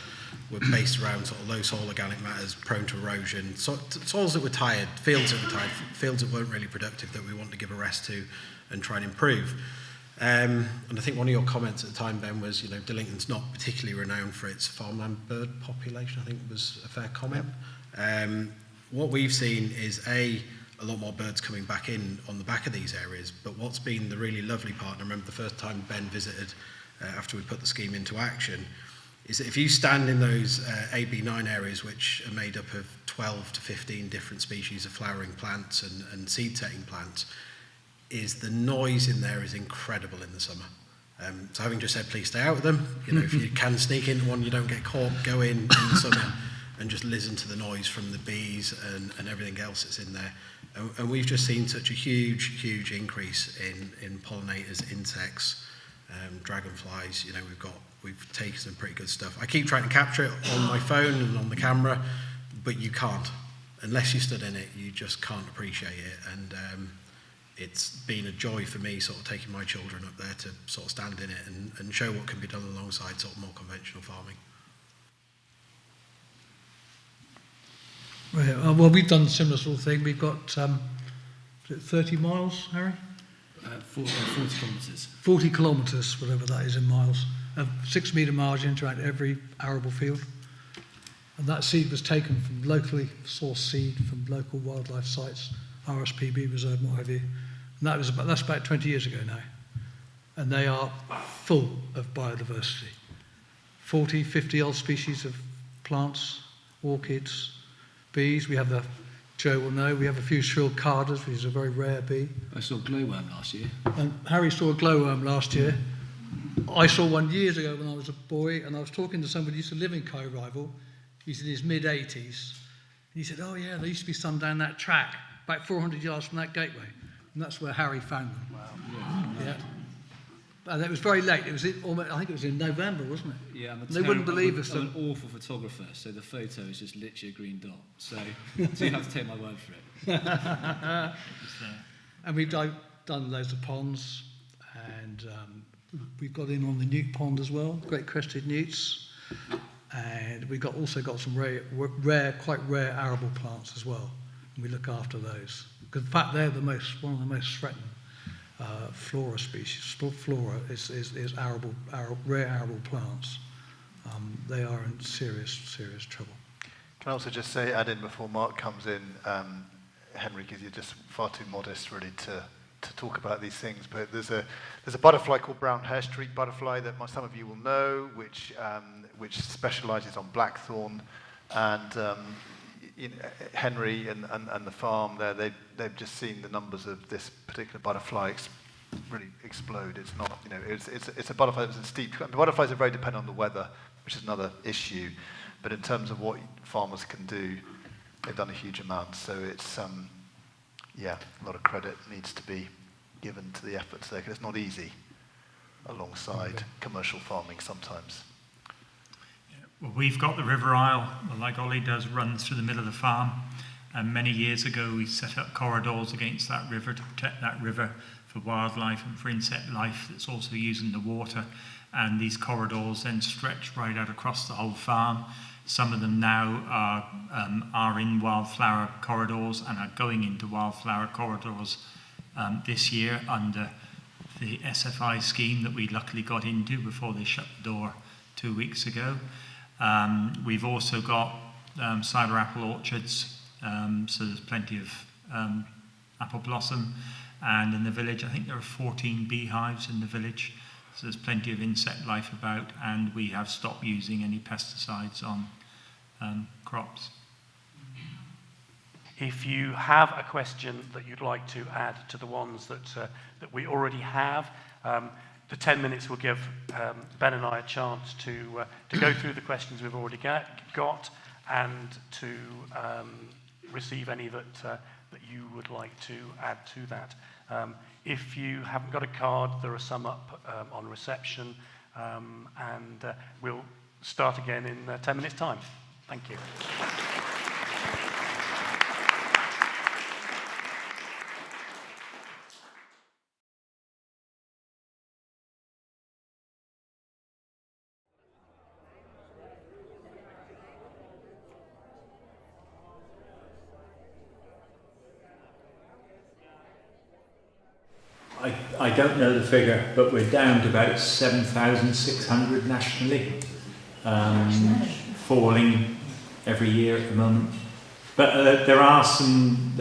based around sort of low soil organic matters, prone to erosion, soils that were tired, fields that were tired, fields that weren't really productive that we want to give a rest to and try and improve. And I think one of your comments at the time, Ben, was, Dillington's not particularly renowned for its farmland bird population, I think was a fair comment. What we've seen is a lot more birds coming back in on the back of these areas, but what's been the really lovely part, and I remember the first time Ben visited after we put the scheme into action, is that if you stand in those AB9 areas, which are made up of 12 to 15 different species of flowering plants and seed-setting plants, is the noise in there is incredible in the summer. So having just said please stay out of them, if you can sneak into one, you don't get caught, go in the summer and just listen to the noise from the bees and everything else that's in there. And we've just seen such a huge increase in pollinators, insects, dragonflies. We've taken some pretty good stuff. I keep trying to capture it on my phone and on the camera, but you can't. Unless you stood in it, you just can't appreciate it. And it's been a joy for me sort of taking my children up there to sort of stand in it and show what can be done alongside sort of more conventional farming. Right, well, we've done a similar sort of thing. We've got 30 miles, Harry? 40 kilometres. 40 kilometres, whatever that is in miles, of 6 metre margins around every arable field. And that seed was taken from locally sourced seed from local wildlife sites, RSPB reserve and what have you. And that's about 20 years ago now. And they are full of biodiversity. 40, 50 odd species of plants, orchids, bees. We have Joe will know, we have a few shrill carders, which is a very rare bee. I saw glowworm last year. And Harry saw a glowworm last year. I saw one years ago when I was a boy, and I was talking to somebody who used to live in Carey, Rivel. He's in his mid-80s. And he said, oh yeah, there used to be some down that track, about 400 yards from that gateway. And that's where Harry found them. Wow. Yeah. And it was very late. It was I think it was in November, wasn't it? Yeah, they wouldn't believe us. I'm an awful photographer, so the photo is just literally a green dot. So you have to take my word for it. And we've done loads of ponds, and we've got in on the newt pond as well, great crested newts, and we've also got some quite rare arable plants as well. And we look after those because in fact they're one of the most threatened. Flora species. Flora is rare arable plants. They are in serious trouble. Can I also just say, add in before Mark comes in, Henry, because you're just far too modest really to to talk about these things, but there's a butterfly called brown hair streak butterfly that some of you will know, which specialises on blackthorn, and Henry and the farm there, they've just seen the numbers of this particular butterfly really explode. It's not, it's a butterfly that's in steep. Butterflies are very dependent on the weather, which is another issue. But in terms of what farmers can do, they've done a huge amount. So it's, a lot of credit needs to be given to the efforts there, because it's not easy alongside commercial farming sometimes. Well, we've got the River Isle, like Ollie does, runs through the middle of the farm. And many years ago, we set up corridors against that river to protect that river for wildlife and for insect life that's also using the water. And these corridors then stretch right out across the whole farm. Some of them now are in wildflower corridors and are going into wildflower corridors this year under the SFI scheme that we luckily got into before they shut the door 2 weeks ago. We've also got cider apple orchards, so there's plenty of apple blossom. And in the village, I think there are 14 beehives in the village, so there's plenty of insect life about, and we have stopped using any pesticides on crops. If you have a question that you'd like to add to the ones that we already have, the 10 minutes will give Ben and I a chance to go through the questions we've already got and to receive any that you would like to add to that. If you haven't got a card, there are some up on reception, and we'll start again in 10 minutes' time. Thank you. I don't know the figure, but we're down to about 7,600 nationally, falling every year at the moment. But there are some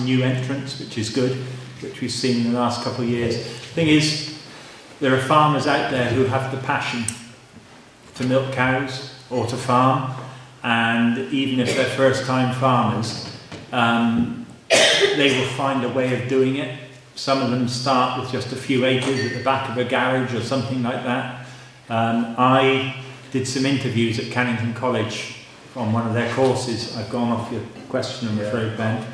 new entrants, which is good, which we've seen in the last couple of years. The thing is, there are farmers out there who have the passion to milk cows or to farm, and even if they're first-time farmers, they will find a way of doing it. Some of them start with just a few acres at the back of a garage or something like that. I did some interviews at Cannington College on one of their courses. I've gone off your question, I'm afraid, Ben.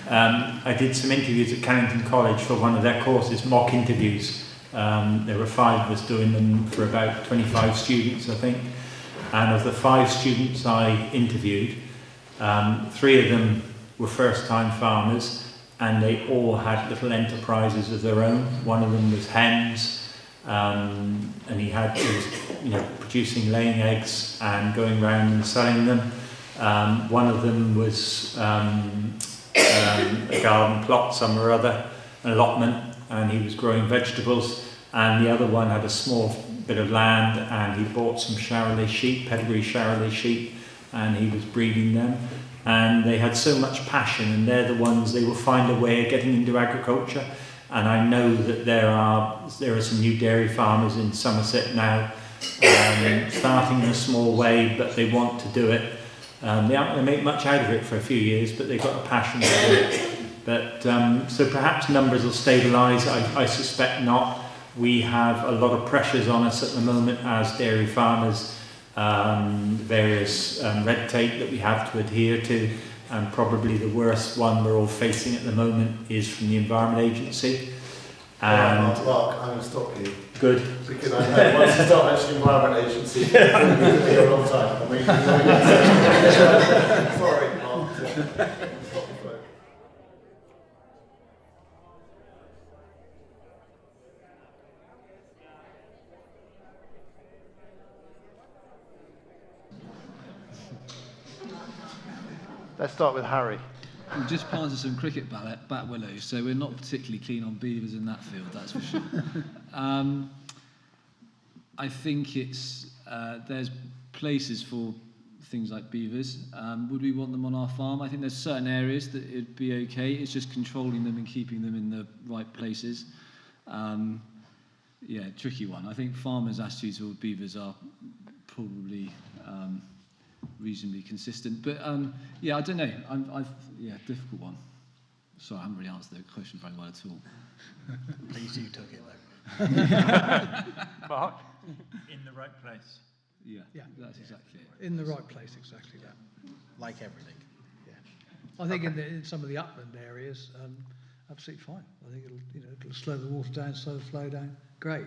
I did some interviews at Cannington College for one of their courses, mock interviews. There were 5 of us doing them for about 25 students, I think. And of the 5 students I interviewed, 3 of them were first-time farmers, and they all had little enterprises of their own. One of them was hens, and he was producing laying eggs and going around and selling them. One of them was a garden plot, some or other, an allotment, and he was growing vegetables. And the other one had a small bit of land, and he bought some Charolais sheep, pedigree Charolais sheep, and he was breeding them. And they had so much passion, and they're the ones, they will find a way of getting into agriculture. And I know that there are some new dairy farmers in Somerset now, starting in a small way, but they want to do it. They aren't going to make much out of it for a few years, but they've got a passion to do it. But so perhaps numbers will stabilise. I suspect not. We have a lot of pressures on us at the moment as dairy farmers. Various red tape that we have to adhere to, and probably the worst one we're all facing at the moment is from the Environment Agency. And Mark, I'm going to stop you. Good. Because I know once you start mentioning Environment Agency, it's going to be a long time. Sorry, Mark. Let's start with Harry. We've just planted some cricket bat willows, so we're not particularly keen on beavers in that field, that's for sure. I think there's places for things like beavers. Would we want them on our farm? I think there's certain areas that it'd be okay. It's just controlling them and keeping them in the right places. Yeah, tricky one. I think farmers' attitudes toward beavers are probably reasonably consistent. But yeah, I don't know. Difficult one. Sorry, I haven't really answered the question very well at all. Please you took it though. Mark? In the right place. Yeah, Yeah. that's exactly it. In the right place, exactly that. Like everything. Yeah. I think in some of the upland areas, absolutely fine. I think it'll slow the water down, slow the flow down. Great.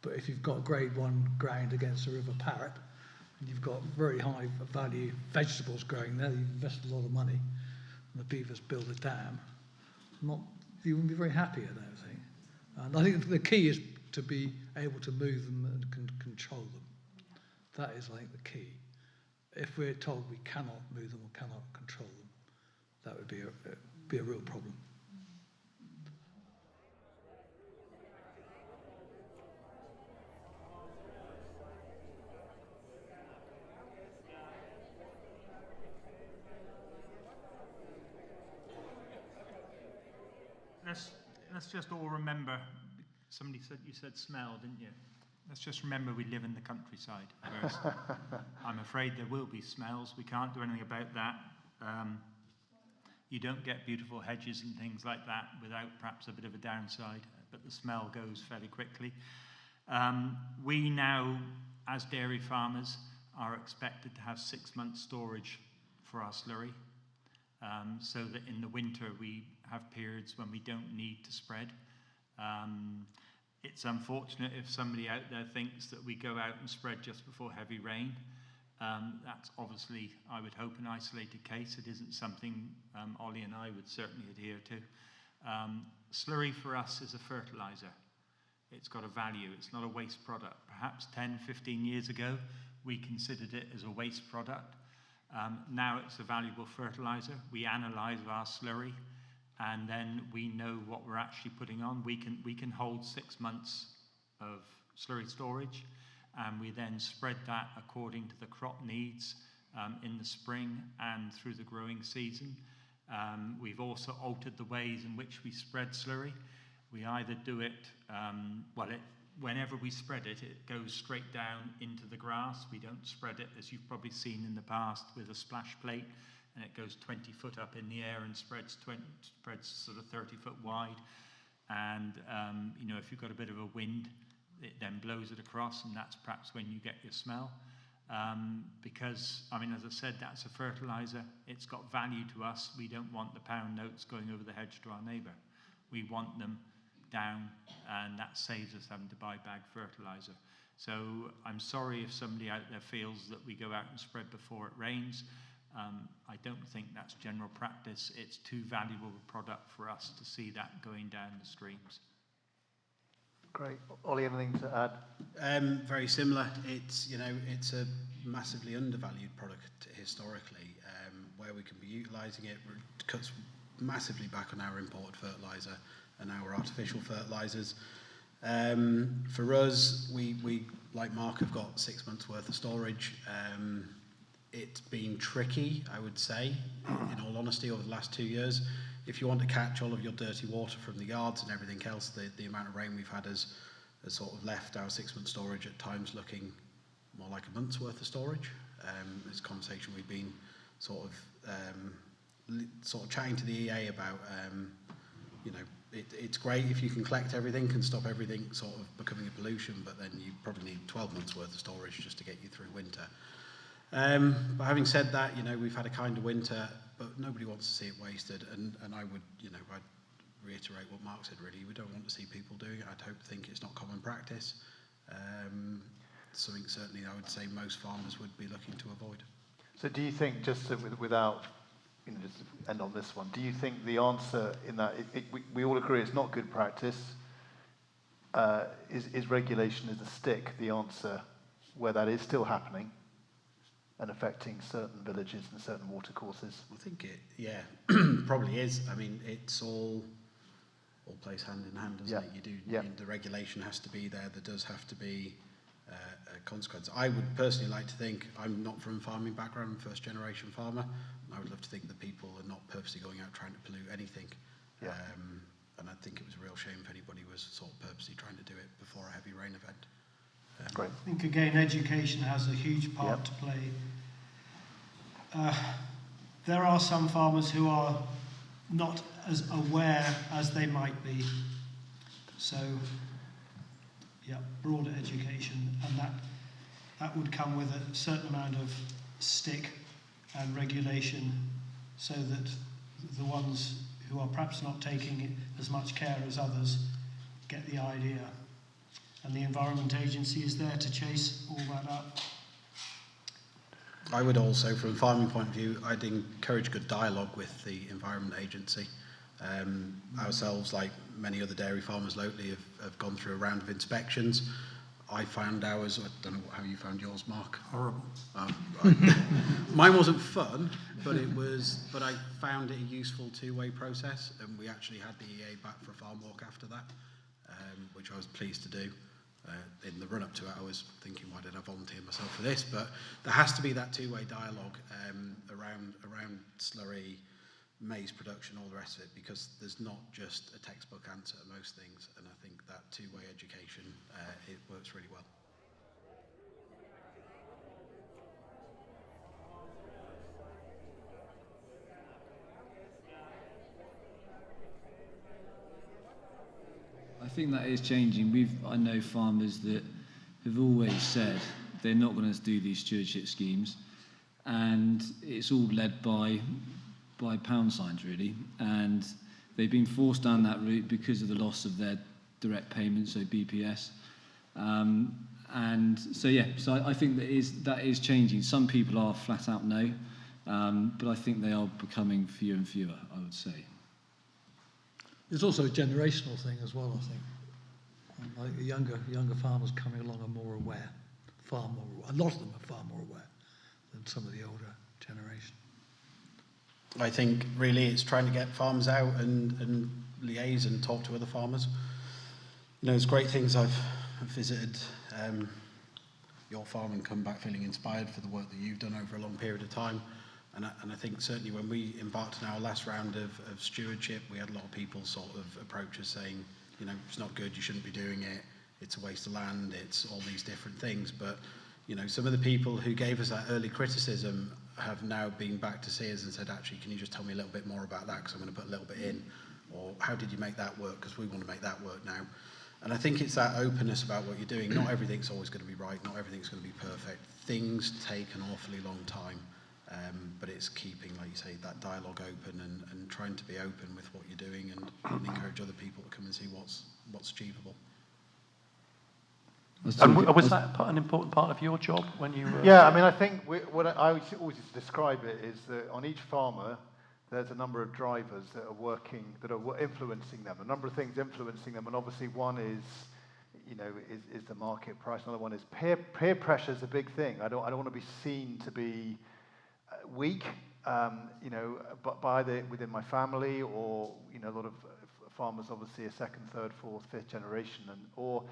But if you've got grade 1 ground against a river parrot, and you've got very high value vegetables growing there, you've invested a lot of money, and the beavers build a dam, you wouldn't be very happy, I don't think. And I think the key is to be able to move them and control them. That is, I think, the key. If we're told we cannot move them or cannot control them, that would be a real problem. Let's just all remember, you said smell, didn't you? Let's just remember we live in the countryside first. I'm afraid there will be smells. We can't do anything about that. You don't get beautiful hedges and things like that without perhaps a bit of a downside, but the smell goes fairly quickly. We now, as dairy farmers, are expected to have 6 months storage for our slurry, so that in the winter we have periods when we don't need to spread. It's unfortunate if somebody out there thinks that we go out and spread just before heavy rain. That's obviously, I would hope, an isolated case. It isn't something Ollie and I would certainly adhere to. Slurry for us is a fertiliser. It's got a value. It's not a waste product. Perhaps 10, 15 years ago, we considered it as a waste product. Now it's a valuable fertiliser. We analyse our slurry, and then we know what we're actually putting on. We can hold 6 months of slurry storage, and we then spread that according to the crop needs in the spring and through the growing season. We've also altered the ways in which we spread slurry. We either do it, whenever we spread it, it goes straight down into the grass. We don't spread it, as you've probably seen in the past, with a splash plate, and it goes 20 foot up in the air and spreads sort of 30 foot wide. And, if you've got a bit of a wind, it then blows it across, and that's perhaps when you get your smell. Because, as I said, that's a fertiliser. It's got value to us. We don't want the pound notes going over the hedge to our neighbour. We want them down, and that saves us having to buy bag fertiliser. So I'm sorry if somebody out there feels that we go out and spread before it rains. I don't think that's general practice. It's too valuable a product for us to see that going down the streams. Great. Ollie, anything to add? Very similar. It's a massively undervalued product historically. Where we can be utilising it cuts massively back on our imported fertiliser and our artificial fertilisers. For us, we like Mark have got 6 months worth of storage. It's been tricky, I would say, in all honesty, over the last 2 years. If you want to catch all of your dirty water from the yards and everything else, the amount of rain we've had has sort of left our 6 month storage at times looking more like a month's worth of storage. This conversation we've been sort of chatting to the EA about, it's great if you can collect everything, can stop everything sort of becoming a pollution, but then you probably need 12 months worth of storage just to get you through winter. But having said that, we've had a kind of winter, but nobody wants to see it wasted, and I would, I'd reiterate what Mark said, really. We don't want to see people doing it. I'd think it's not common practice. Something certainly I would say most farmers would be looking to avoid. So do you think, just without, just to end on this one, do you think the answer in that, we all agree it's not good practice, is regulation as a stick the answer where that is still happening and affecting certain villages and certain watercourses? I think it, probably is. It's all plays hand in hand, doesn't it? The regulation has to be there. There does have to be a consequence. I would personally like to think, I'm not from a farming background, I'm a first generation farmer, and I would love to think that people are not purposely going out trying to pollute anything. Yeah. And I think it was a real shame if anybody was sort of purposely trying to do it before a heavy rain event. Great. I think again education has a huge part to play. There are some farmers who are not as aware as they might be. So, yeah, broader education, and that would come with a certain amount of stick and regulation, so that the ones who are perhaps not taking it as much care as others get the idea. And the Environment Agency is there to chase all that up. I would also, from a farming point of view, I'd encourage good dialogue with the Environment Agency. Ourselves, like many other dairy farmers locally, have gone through a round of inspections. I found ours, I don't know how you found yours, Mark. Horrible. Mine wasn't fun, but I found it a useful two-way process, and we actually had the EA back for a farm walk after that, which I was pleased to do. In the run-up to it, I was thinking, why did I volunteer myself for this? But there has to be that two-way dialogue around slurry, maize production, all the rest of it, because there's not just a textbook answer to most things, and I think that two-way education, it works really well. I think that is changing. I know farmers that have always said they're not going to do these stewardship schemes, and it's all led by pound signs really, and they've been forced down that route because of the loss of their direct payments, so BPS. And so I think that is changing. Some people are flat out no, but I think they are becoming fewer and fewer, I would say. There's also a generational thing as well, I think. Like younger farmers coming along are more aware, far more. A lot of them are far more aware than some of the older generation. I think really it's trying to get farmers out and liaise and talk to other farmers. You know, there's great things. I've visited your farm and come back feeling inspired for the work that you've done over a long period of time. And I think certainly when we embarked on our last round of stewardship, we had a lot of people sort of approach us saying, you know, it's not good, you shouldn't be doing it, it's a waste of land, it's all these different things. But, you know, some of the people who gave us that early criticism have now been back to see us and said, actually, can you just tell me a little bit more about that, because I'm going to put a little bit in, or how did you make that work, because we want to make that work now. And I think it's that openness about what you're doing. Not everything's always going to be right, not everything's going to be perfect. Things take an awfully long time. But it's keeping, like you say, that dialogue open and trying to be open with what you're doing and encourage other people to come and see what's achievable. And was that an important part of your job when you were... Yeah, I mean, I think what I always used to describe it is that on each farmer, there's a number of drivers that are working, that are influencing them, a number of things influencing them, and obviously one is, you know, is the market price. Another one is peer pressure is a big thing. I don't want to be seen to be weak, you know, but within my family, or, you know, a lot of farmers obviously are second, third, fourth, fifth generation, or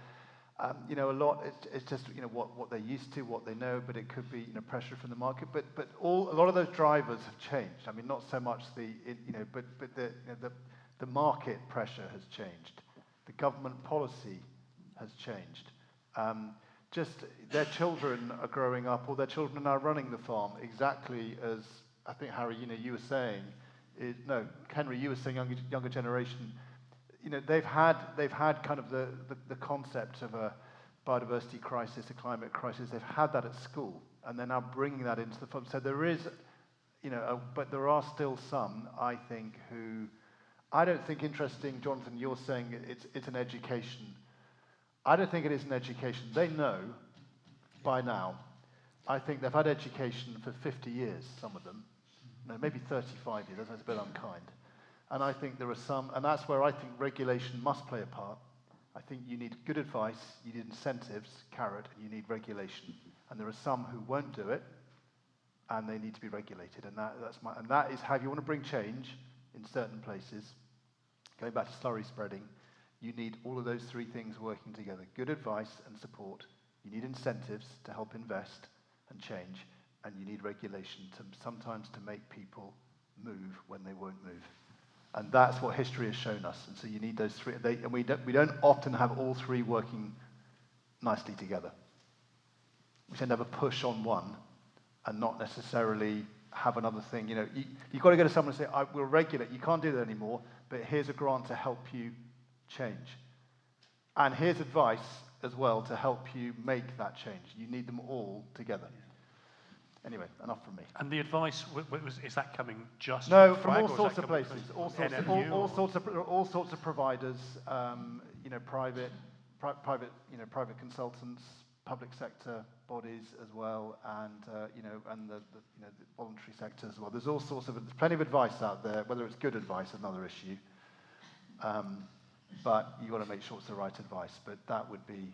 you know, a lot. It's just, you know, what they're used to, what they know, but it could be, you know, pressure from the market. But a lot of those drivers have changed. I mean, not so much but the market pressure has changed. The government policy has changed. Just their children are growing up, or their children are now running the farm, exactly as I think, Harry, you know, you were saying. Henry, you were saying younger generation. You know, they've had kind of the concept of a biodiversity crisis, a climate crisis. They've had that at school, and they're now bringing that into the farm. So there is, you know, but there are still some, I think, who I don't think, interesting, Jonathan, you're saying it's an education. I don't think it is an education. They know by now. I think they've had education for 50 years, some of them. No, maybe 35 years. That's a bit unkind. And I think there are some, and that's where I think regulation must play a part. I think you need good advice, you need incentives, carrot, and you need regulation. And there are some who won't do it, and they need to be regulated. And that is how you want to bring change in certain places. Going back to slurry spreading, you need all of those three things working together: good advice and support. You need incentives to help invest and change, and you need regulation to sometimes to make people move when they won't move. And that's what history has shown us. And so you need those three. And we don't often have all three working nicely together. We tend to have a push on one and not necessarily have another thing. You know, you've got to go to someone and say, we'll regulate. You can't do that anymore, but here's a grant to help you change. And here's advice as well to help you make that change. You need them all together. Anyway, enough from me. And the advice, is that coming just No, from from FWAG, all or is sorts that of coming places, from all sorts of providers, you know, private consultants, public sector bodies as well, and you know, and the voluntary sector as well. There's all sorts of, there's plenty of advice out there. Whether it's good advice is another issue, but you've got to make sure it's the right advice. But that would be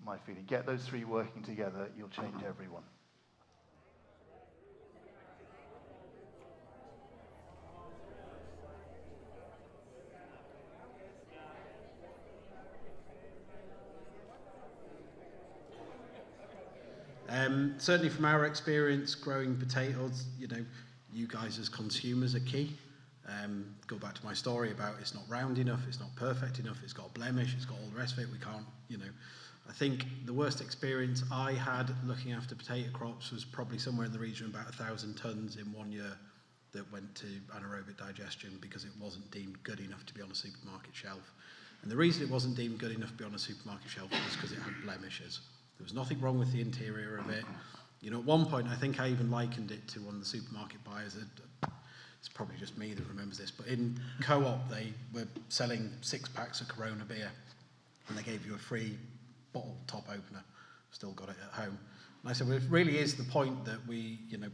my feeling. Get those three working together, you'll change everyone. Certainly from our experience growing potatoes, you know, you guys as consumers are key. Go back to my story about it's not round enough, it's not perfect enough, it's got a blemish, it's got all the rest of it, we can't, you know. I think the worst experience I had looking after potato crops was probably somewhere in the region of about 1,000 tonnes in 1 year that went to anaerobic digestion because it wasn't deemed good enough to be on a supermarket shelf. And the reason it wasn't deemed good enough to be on a supermarket shelf was because it had blemishes. There was nothing wrong with the interior of it. You know, at one point, I think I even likened it to one of the supermarket buyers. It's probably just me that remembers this, but in Co-op, they were selling 6 packs of Corona beer, and they gave you a free bottle top opener. Still got it at home. And I said, well, it really is the point that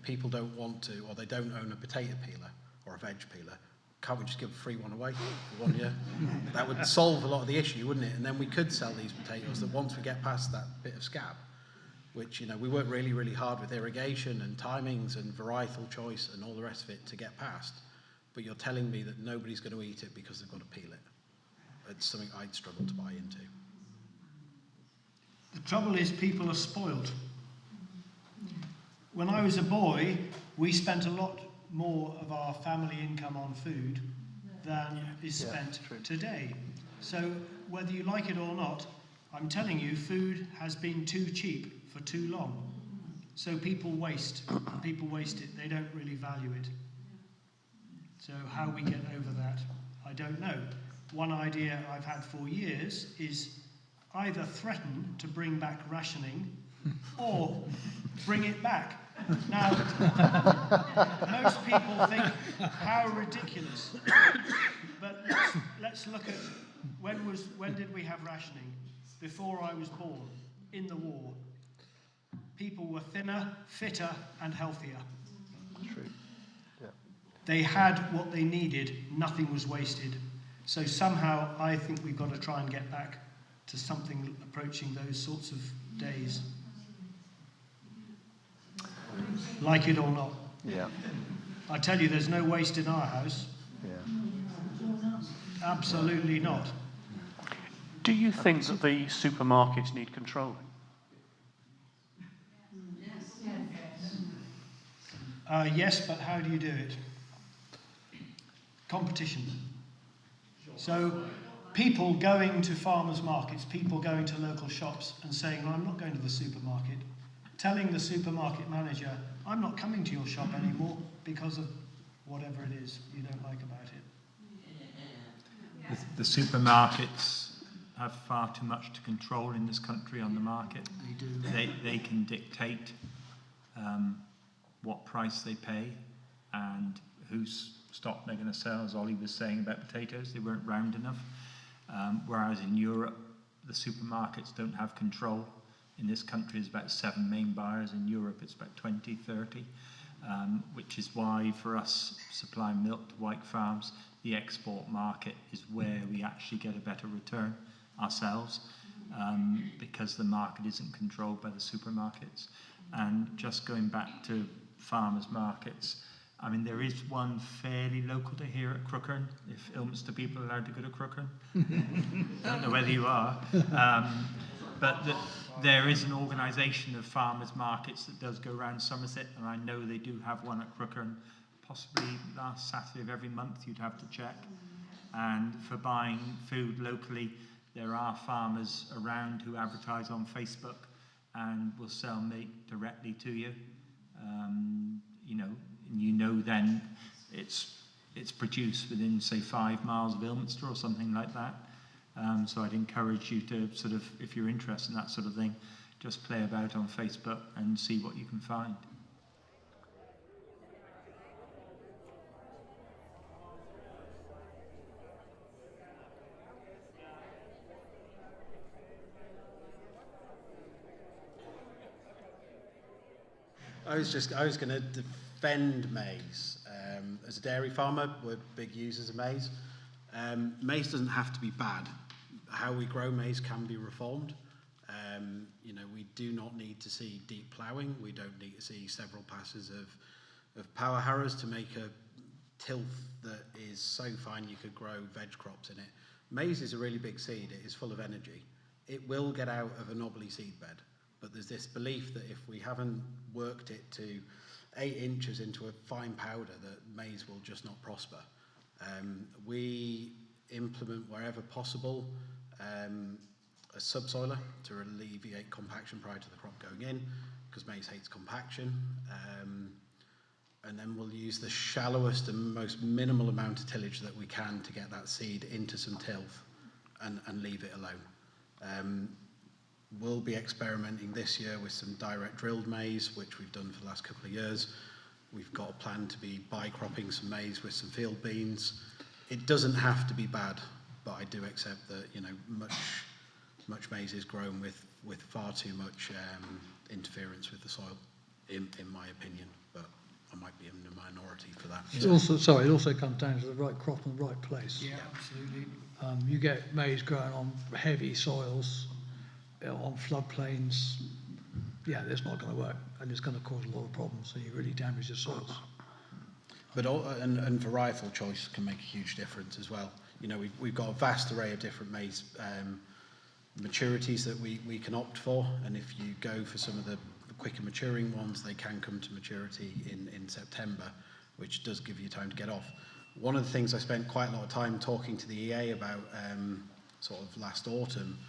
people don't want to, or they don't own a potato peeler or a veg peeler. Can't we just give a free one away for 1 year? That would solve a lot of the issue, wouldn't it? And then we could sell these potatoes that once we get past that bit of scab, which, you know, we work really, really hard with irrigation and timings and varietal choice and all the rest of it to get past. But you're telling me that nobody's going to eat it because they've got to peel it. It's something I'd struggle to buy into. The trouble is people are spoiled. When I was a boy, we spent a lot more of our family income on food than is spent today. So whether you like it or not, I'm telling you, food has been too cheap for too long. So people waste it. They don't really value it. So how we get over that, I don't know. One idea I've had for years is either threaten to bring back rationing or bring it back. Now, most people think, how ridiculous. But let's look at when did we have rationing? Before I was born, in the war. People were thinner, fitter, and healthier. True. Yeah. They had what they needed, nothing was wasted. So somehow I think we've got to try and get back to something approaching those sorts of days. Like it or not. Yeah. I tell you, there's no waste in our house. Yeah. Absolutely not. Do you think that the supermarkets need controlling? Yes, but how do you do it? Competition. So people going to farmers' markets, people going to local shops and saying, well, I'm not going to the supermarket, telling the supermarket manager, I'm not coming to your shop anymore because of whatever it is you don't like about it. The supermarkets have far too much to control in this country on the market. They do. They can dictate what price they pay and whose stock they're going to sell. As Ollie was saying about potatoes, they weren't round enough. Whereas in Europe, the supermarkets don't have control. In this country, there's about 7 main buyers. In Europe, it's about 20, 30, which is why for us supplying milk to White Farms, the export market is where we actually get a better return ourselves, because the market isn't controlled by the supermarkets. And just going back to farmers' markets, I mean, there is one fairly local to here at Crookhern, if Ilminster people are allowed to go to Crookhern. I don't know whether you are. But there is an organisation of farmers markets that does go around Somerset, and I know they do have one at Crooker, and possibly last Saturday of every month you'd have to check. And for buying food locally, there are farmers around who advertise on Facebook and will sell meat directly to you. You know then it's produced within, say, 5 miles of Ilminster or something like that. So I'd encourage you to sort of, if you're interested in that sort of thing, just play about on Facebook and see what you can find. I was going to defend maize. As a dairy farmer, we're big users of maize. Maize doesn't have to be bad. How we grow maize can be reformed. We do not need to see deep ploughing. We don't need to see several passes of power harrows to make a tilth that is so fine you could grow veg crops in it. Maize is a really big seed. It is full of energy. It will get out of a knobbly seed bed. But there's this belief that if we haven't worked it to 8 inches into a fine powder, that maize will just not prosper. We implement wherever possible a subsoiler to alleviate compaction prior to the crop going in, because maize hates compaction. And then we'll use the shallowest and most minimal amount of tillage that we can to get that seed into some tilth and leave it alone. We'll be experimenting this year with some direct drilled maize, which we've done for the last couple of years. We've got a plan to be bi-cropping some maize with some field beans. It doesn't have to be bad, but I do accept that much maize is grown with far too much interference with the soil, in my opinion. But I might be in the minority for that. It also comes down to the right crop and the right place. Yeah, absolutely. You get maize growing on heavy soils, on floodplains. Yeah, that's not going to work, and it's going to cause a lot of problems, so you really damage the soils. But and varietal choice can make a huge difference as well. We've got a vast array of different maize maturities that we can opt for, and if you go for some of the quicker maturing ones, they can come to maturity in September, which does give you time to get off. One of the things I spent quite a lot of time talking to the EA about sort of last autumn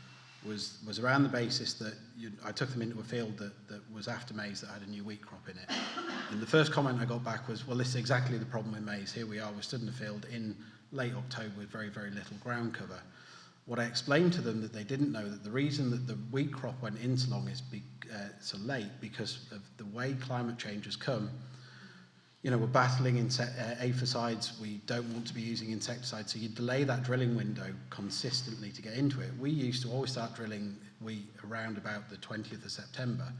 was around the basis that I took them into a field that was after maize that had a new wheat crop in it. And the first comment I got back was, well, this is exactly the problem with maize. Here we are, we're stood in the field in late October with very, very little ground cover. What I explained to them that they didn't know, that the reason that the wheat crop went in so long is so late because of the way climate change has come. We're battling aphicides, we don't want to be using insecticides, so you delay that drilling window consistently to get into it. We used to always start drilling wheat around about the 20th of September.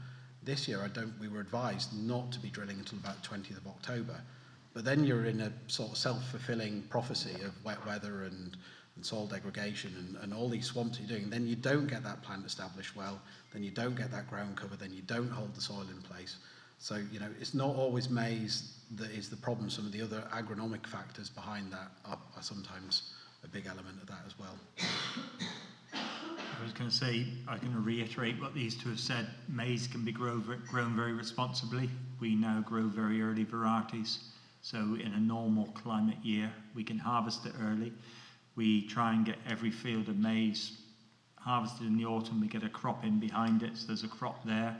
This year, we were advised not to be drilling until about the 20th of October. But then you're in a sort of self-fulfilling prophecy of wet weather and soil degradation and all these swamps you're doing. Then you don't get that plant established well, then you don't get that ground cover, then you don't hold the soil in place. So, it's not always maize that is the problem. Some of the other agronomic factors behind that are sometimes a big element of that as well. I was going to say, I'm going to reiterate what these two have said. Maize can be grown very responsibly. We now grow very early varieties. So in a normal climate year, we can harvest it early. We try and get every field of maize harvested in the autumn. We get a crop in behind it, so there's a crop there.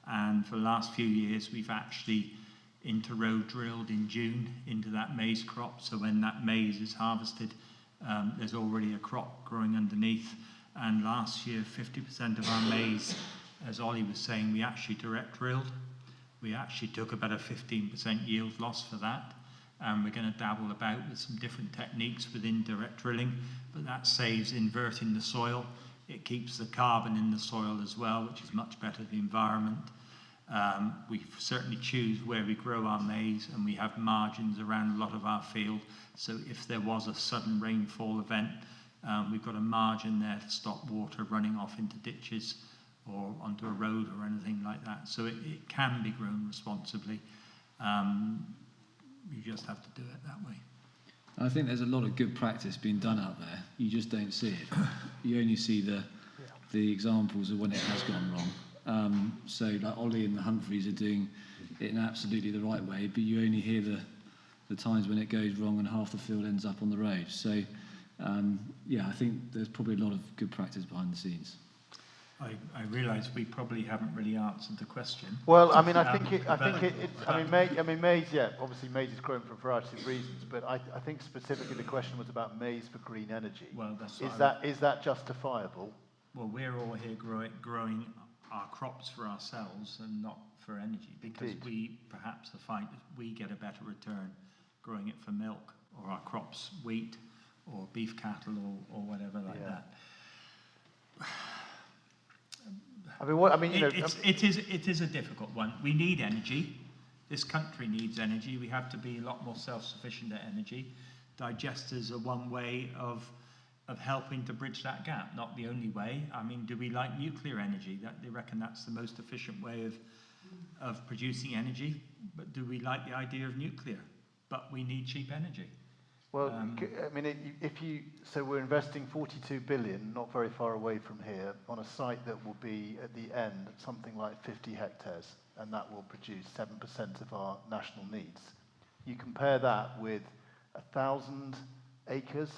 And for the last few years, we've actually inter-row drilled in June into that maize crop. So when that maize is harvested, there's already a crop growing underneath. And last year, 50% of our maize, as Ollie was saying, we actually direct drilled. We actually took about a 15% yield loss for that. We're going to dabble about with some different techniques within direct drilling, but that saves inverting the soil. It keeps the carbon in the soil as well, which is much better for the environment. We certainly choose where we grow our maize, and we have margins around a lot of our field. So if there was a sudden rainfall event, we've got a margin there to stop water running off into ditches or onto a road or anything like that. So it can be grown responsibly. You just have to do it that way. I think there's a lot of good practice being done out there. You just don't see it. You only see the the examples of when it has gone wrong. So like Ollie and the Humphreys are doing it in absolutely the right way, but you only hear the times when it goes wrong and half the field ends up on the road. So I think there's probably a lot of good practice behind the scenes. I realise we probably haven't really answered the question. Well, I mean, I mean, maize, yeah, obviously maize is grown for a variety of reasons, but I think specifically the question was about maize for green energy. Well, that's is that justifiable? Well, we're all here growing our crops for ourselves and not for energy, because Indeed. we perhaps find that we get a better return growing it for milk, or our crops wheat or beef cattle or whatever like that. It is a difficult one. We need energy. This country needs energy. We have to be a lot more self-sufficient at energy. Digesters are one way of helping to bridge that gap, not the only way. I mean, do we like nuclear energy? They reckon that's the most efficient way of producing energy. But do we like the idea of nuclear? But we need cheap energy. Well, so we're investing 42 billion, not very far away from here, on a site that will be at the end something like 50 hectares, and that will produce 7% of our national needs. You compare that with 1,000 acres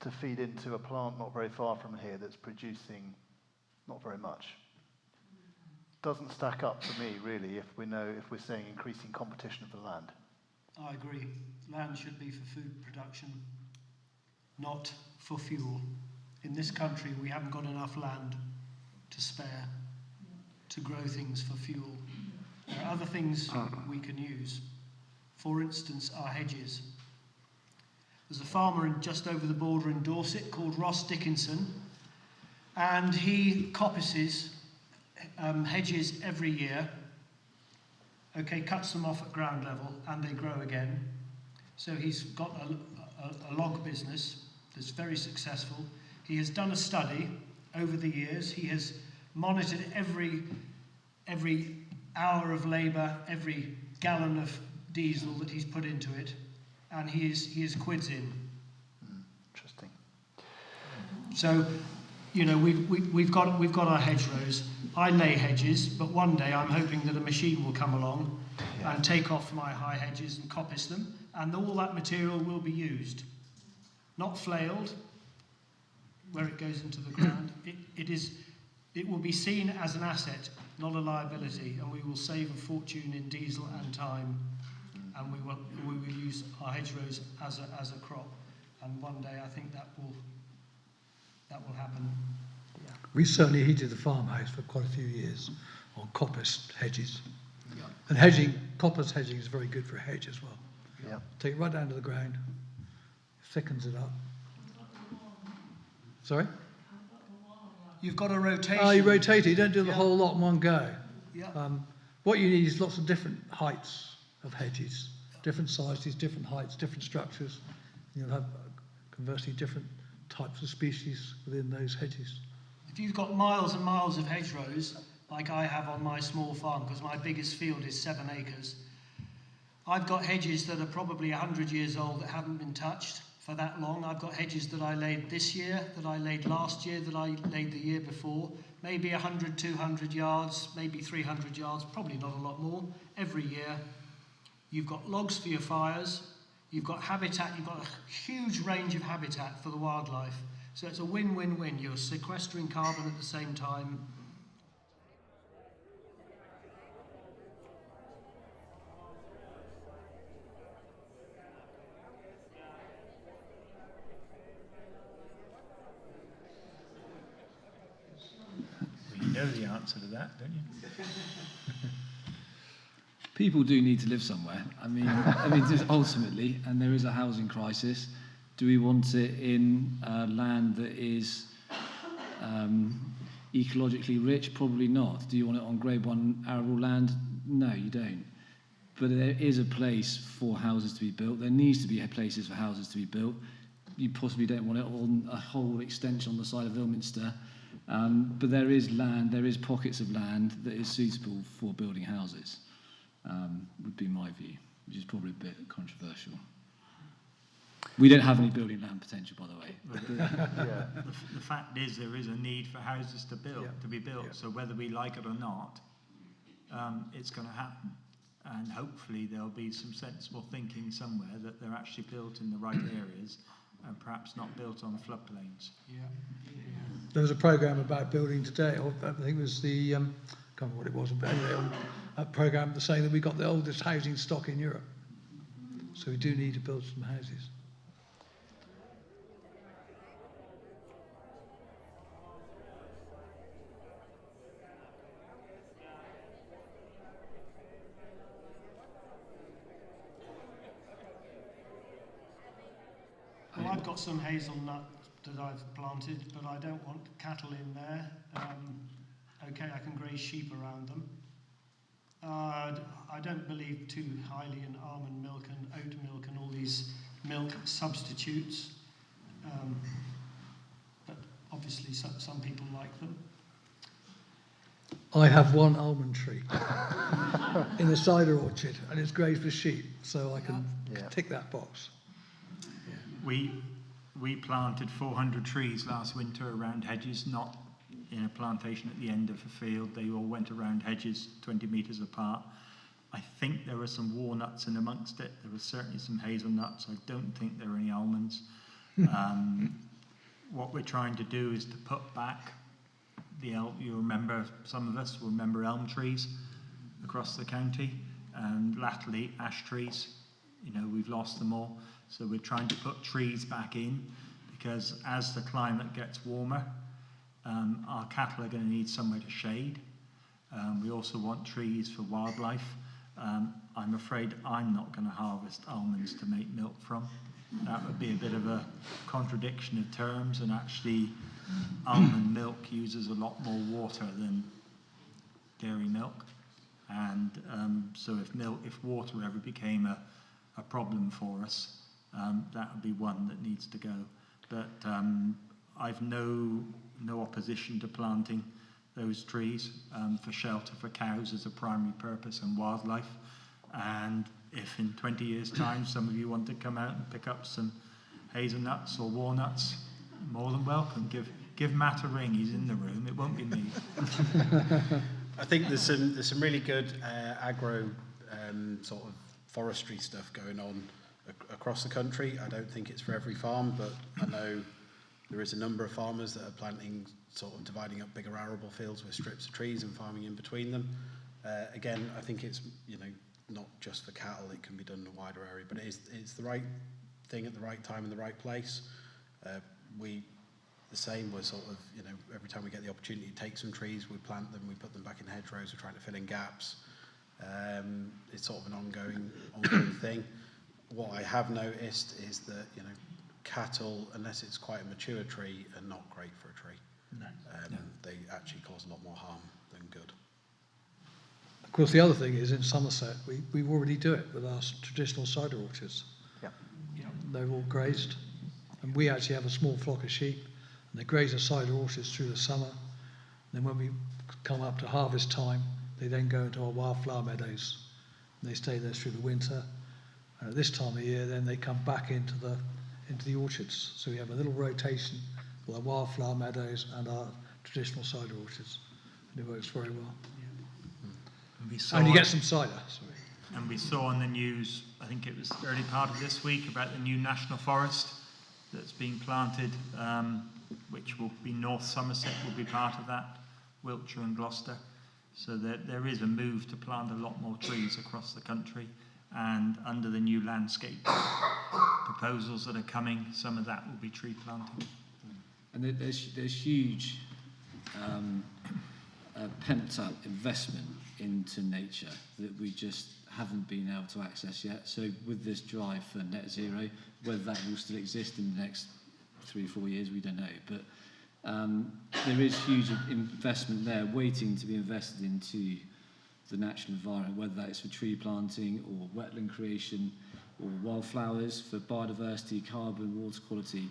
to feed into a plant not very far from here that's producing not very much. Doesn't stack up for me, really, if we're saying increasing competition of the land. I agree. Land should be for food production, not for fuel. In this country, we haven't got enough land to spare to grow things for fuel. There are other things we can use. For instance, our hedges. There's a farmer just over the border in Dorset called Ross Dickinson, and he coppices hedges every year. Cuts them off at ground level and they grow again. So he's got a log business that's very successful. He has done a study over the years. He has monitored every hour of labour, every gallon of diesel that he's put into it, and he is quids in. Interesting. So, we've got our hedgerows. I lay hedges, but one day I'm hoping that a machine will come along and take off my high hedges and coppice them, and all that material will be used. Not flailed, where it goes into the ground. It will be seen as an asset, not a liability, and we will save a fortune in diesel and time, and we will use our hedgerows as a crop. And one day I think that will happen. We certainly heated the farmhouse for quite a few years on coppiced hedges. Yeah. And coppice hedging is very good for a hedge as well. Yeah. Take it right down to the ground, thickens it up. Sorry? You've got a rotation. Oh, you rotate it, you don't do the whole lot in one go. Yeah. What you need is lots of different heights of hedges, different sizes, different heights, different structures. You'll have, conversely, different types of species within those hedges. If you've got miles and miles of hedgerows, like I have on my small farm, because my biggest field is 7 acres, I've got hedges that are probably 100 years old that haven't been touched for that long. I've got hedges that I laid this year, that I laid last year, that I laid the year before, maybe 100, 200 yards, maybe 300 yards, probably not a lot more, every year. You've got logs for your fires, you've got habitat, you've got a huge range of habitat for the wildlife. So it's a win-win-win. You're sequestering carbon at the same time. Well, you know the answer to that, don't you? People do need to live somewhere. I mean, just ultimately, and there is a housing crisis. Do we want it in land that is ecologically rich? Probably not. Do you want it on Grade 1 arable land? No, you don't. But there is a place for houses to be built. There needs to be places for houses to be built. You possibly don't want it on a whole extension on the side of Ilminster. But there is land, there is pockets of land that is suitable for building houses, would be my view, which is probably a bit controversial. We don't have any building land potential, by the way. The fact is there is a need for houses to be built. So whether we like it or not, it's going to happen. And hopefully there'll be some sensible thinking somewhere that they're actually built in the right areas and perhaps not built on floodplains. There was a programme about building today, or I think it was the, I can't remember what it was, but anyway, a programme saying that we got the oldest housing stock in Europe. So we do need to build some houses. Well, I've got some hazelnut that I've planted, but I don't want cattle in there. Okay, I can graze sheep around them. I don't believe too highly in almond milk and oat milk and all these milk substitutes. But obviously some people like them. I have one almond tree in a cider orchard, and it's grazed with sheep, so I can tick that box. We planted 400 trees last winter around hedges, not in a plantation at the end of a field. They all went around hedges 20 metres apart. I think there were some walnuts in amongst it. There were certainly some hazelnuts. I don't think there were any almonds. What we're trying to do is to put back you remember, some of us will remember elm trees across the county, and latterly ash trees. We've lost them all. So we're trying to put trees back in, because as the climate gets warmer, our cattle are going to need somewhere to shade. We also want trees for wildlife. I'm afraid I'm not going to harvest almonds to make milk from. That would be a bit of a contradiction of terms, and actually almond milk uses a lot more water than dairy milk. And so if water ever became a problem for us, that would be one that needs to go. But I've no opposition to planting those trees for shelter for cows as a primary purpose and wildlife. And if in 20 years' time some of you want to come out and pick up some hazelnuts or walnuts, more than welcome. Give Matt a ring. He's in the room. It won't be me. I think there's some really good agro sort of forestry stuff going on across the country. I don't think it's for every farm, but I know there is a number of farmers that are planting, sort of dividing up bigger arable fields with strips of trees and farming in between them. Again, I think it's not just for cattle. It can be done in a wider area, but it's the right thing at the right time in the right place. The same, we're sort of, every time we get the opportunity to take some trees, we plant them, we put them back in hedgerows, we're trying to fill in gaps. It's sort of an ongoing thing. What I have noticed is that, cattle, unless it's quite a mature tree, are not great for a tree. No. They actually cause a lot more harm than good. Of course, the other thing is in Somerset, we already do it with our traditional cider orchards. Yeah. They're all grazed, and we actually have a small flock of sheep, and they graze the cider orchards through the summer. And then when we come up to harvest time, they then go into our wildflower meadows, and they stay there through the winter. And at this time of year, then they come back into the orchards. So we have a little rotation with our wildflower meadows and our traditional cider orchards, and it works very well. And you get some cider. Sorry. And we saw on the news, I think it was the early part of this week, about the new national forest that's being planted, which will be North Somerset will be part of that, Wiltshire and Gloucester. So there is a move to plant a lot more trees across the country, and under the new landscape proposals that are coming, some of that will be tree planting. And there's huge pent-up investment into nature that we just haven't been able to access yet. So with this drive for net zero, whether that will still exist in the next 3 or 4 years, we don't know. But there is huge investment there waiting to be invested into the natural environment, whether that is for tree planting or wetland creation or wildflowers for biodiversity, carbon, water quality.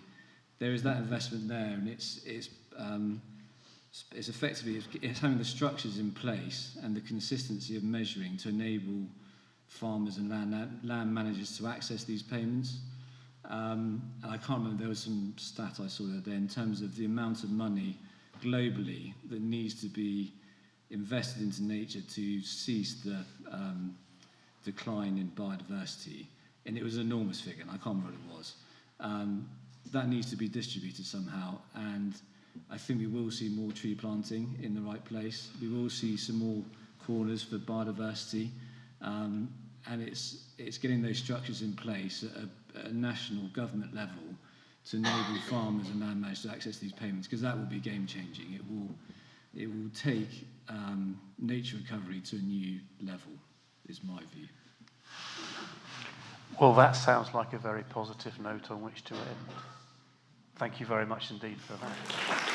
There is that investment there, and it's effectively it's having the structures in place and the consistency of measuring to enable farmers and land managers to access these payments. And I can't remember, there was some stat I saw the other day in terms of the amount of money globally that needs to be invested into nature to cease the decline in biodiversity. And it was an enormous figure, and I can't remember what it was. That needs to be distributed somehow, and I think we will see more tree planting in the right place. We will see some more corners for biodiversity, and it's getting those structures in place at a national government level to enable farmers and land managers to access these payments, because that will be game changing. It will take nature recovery to a new level, is my view. Well, that sounds like a very positive note on which to end. Thank you very much indeed for that.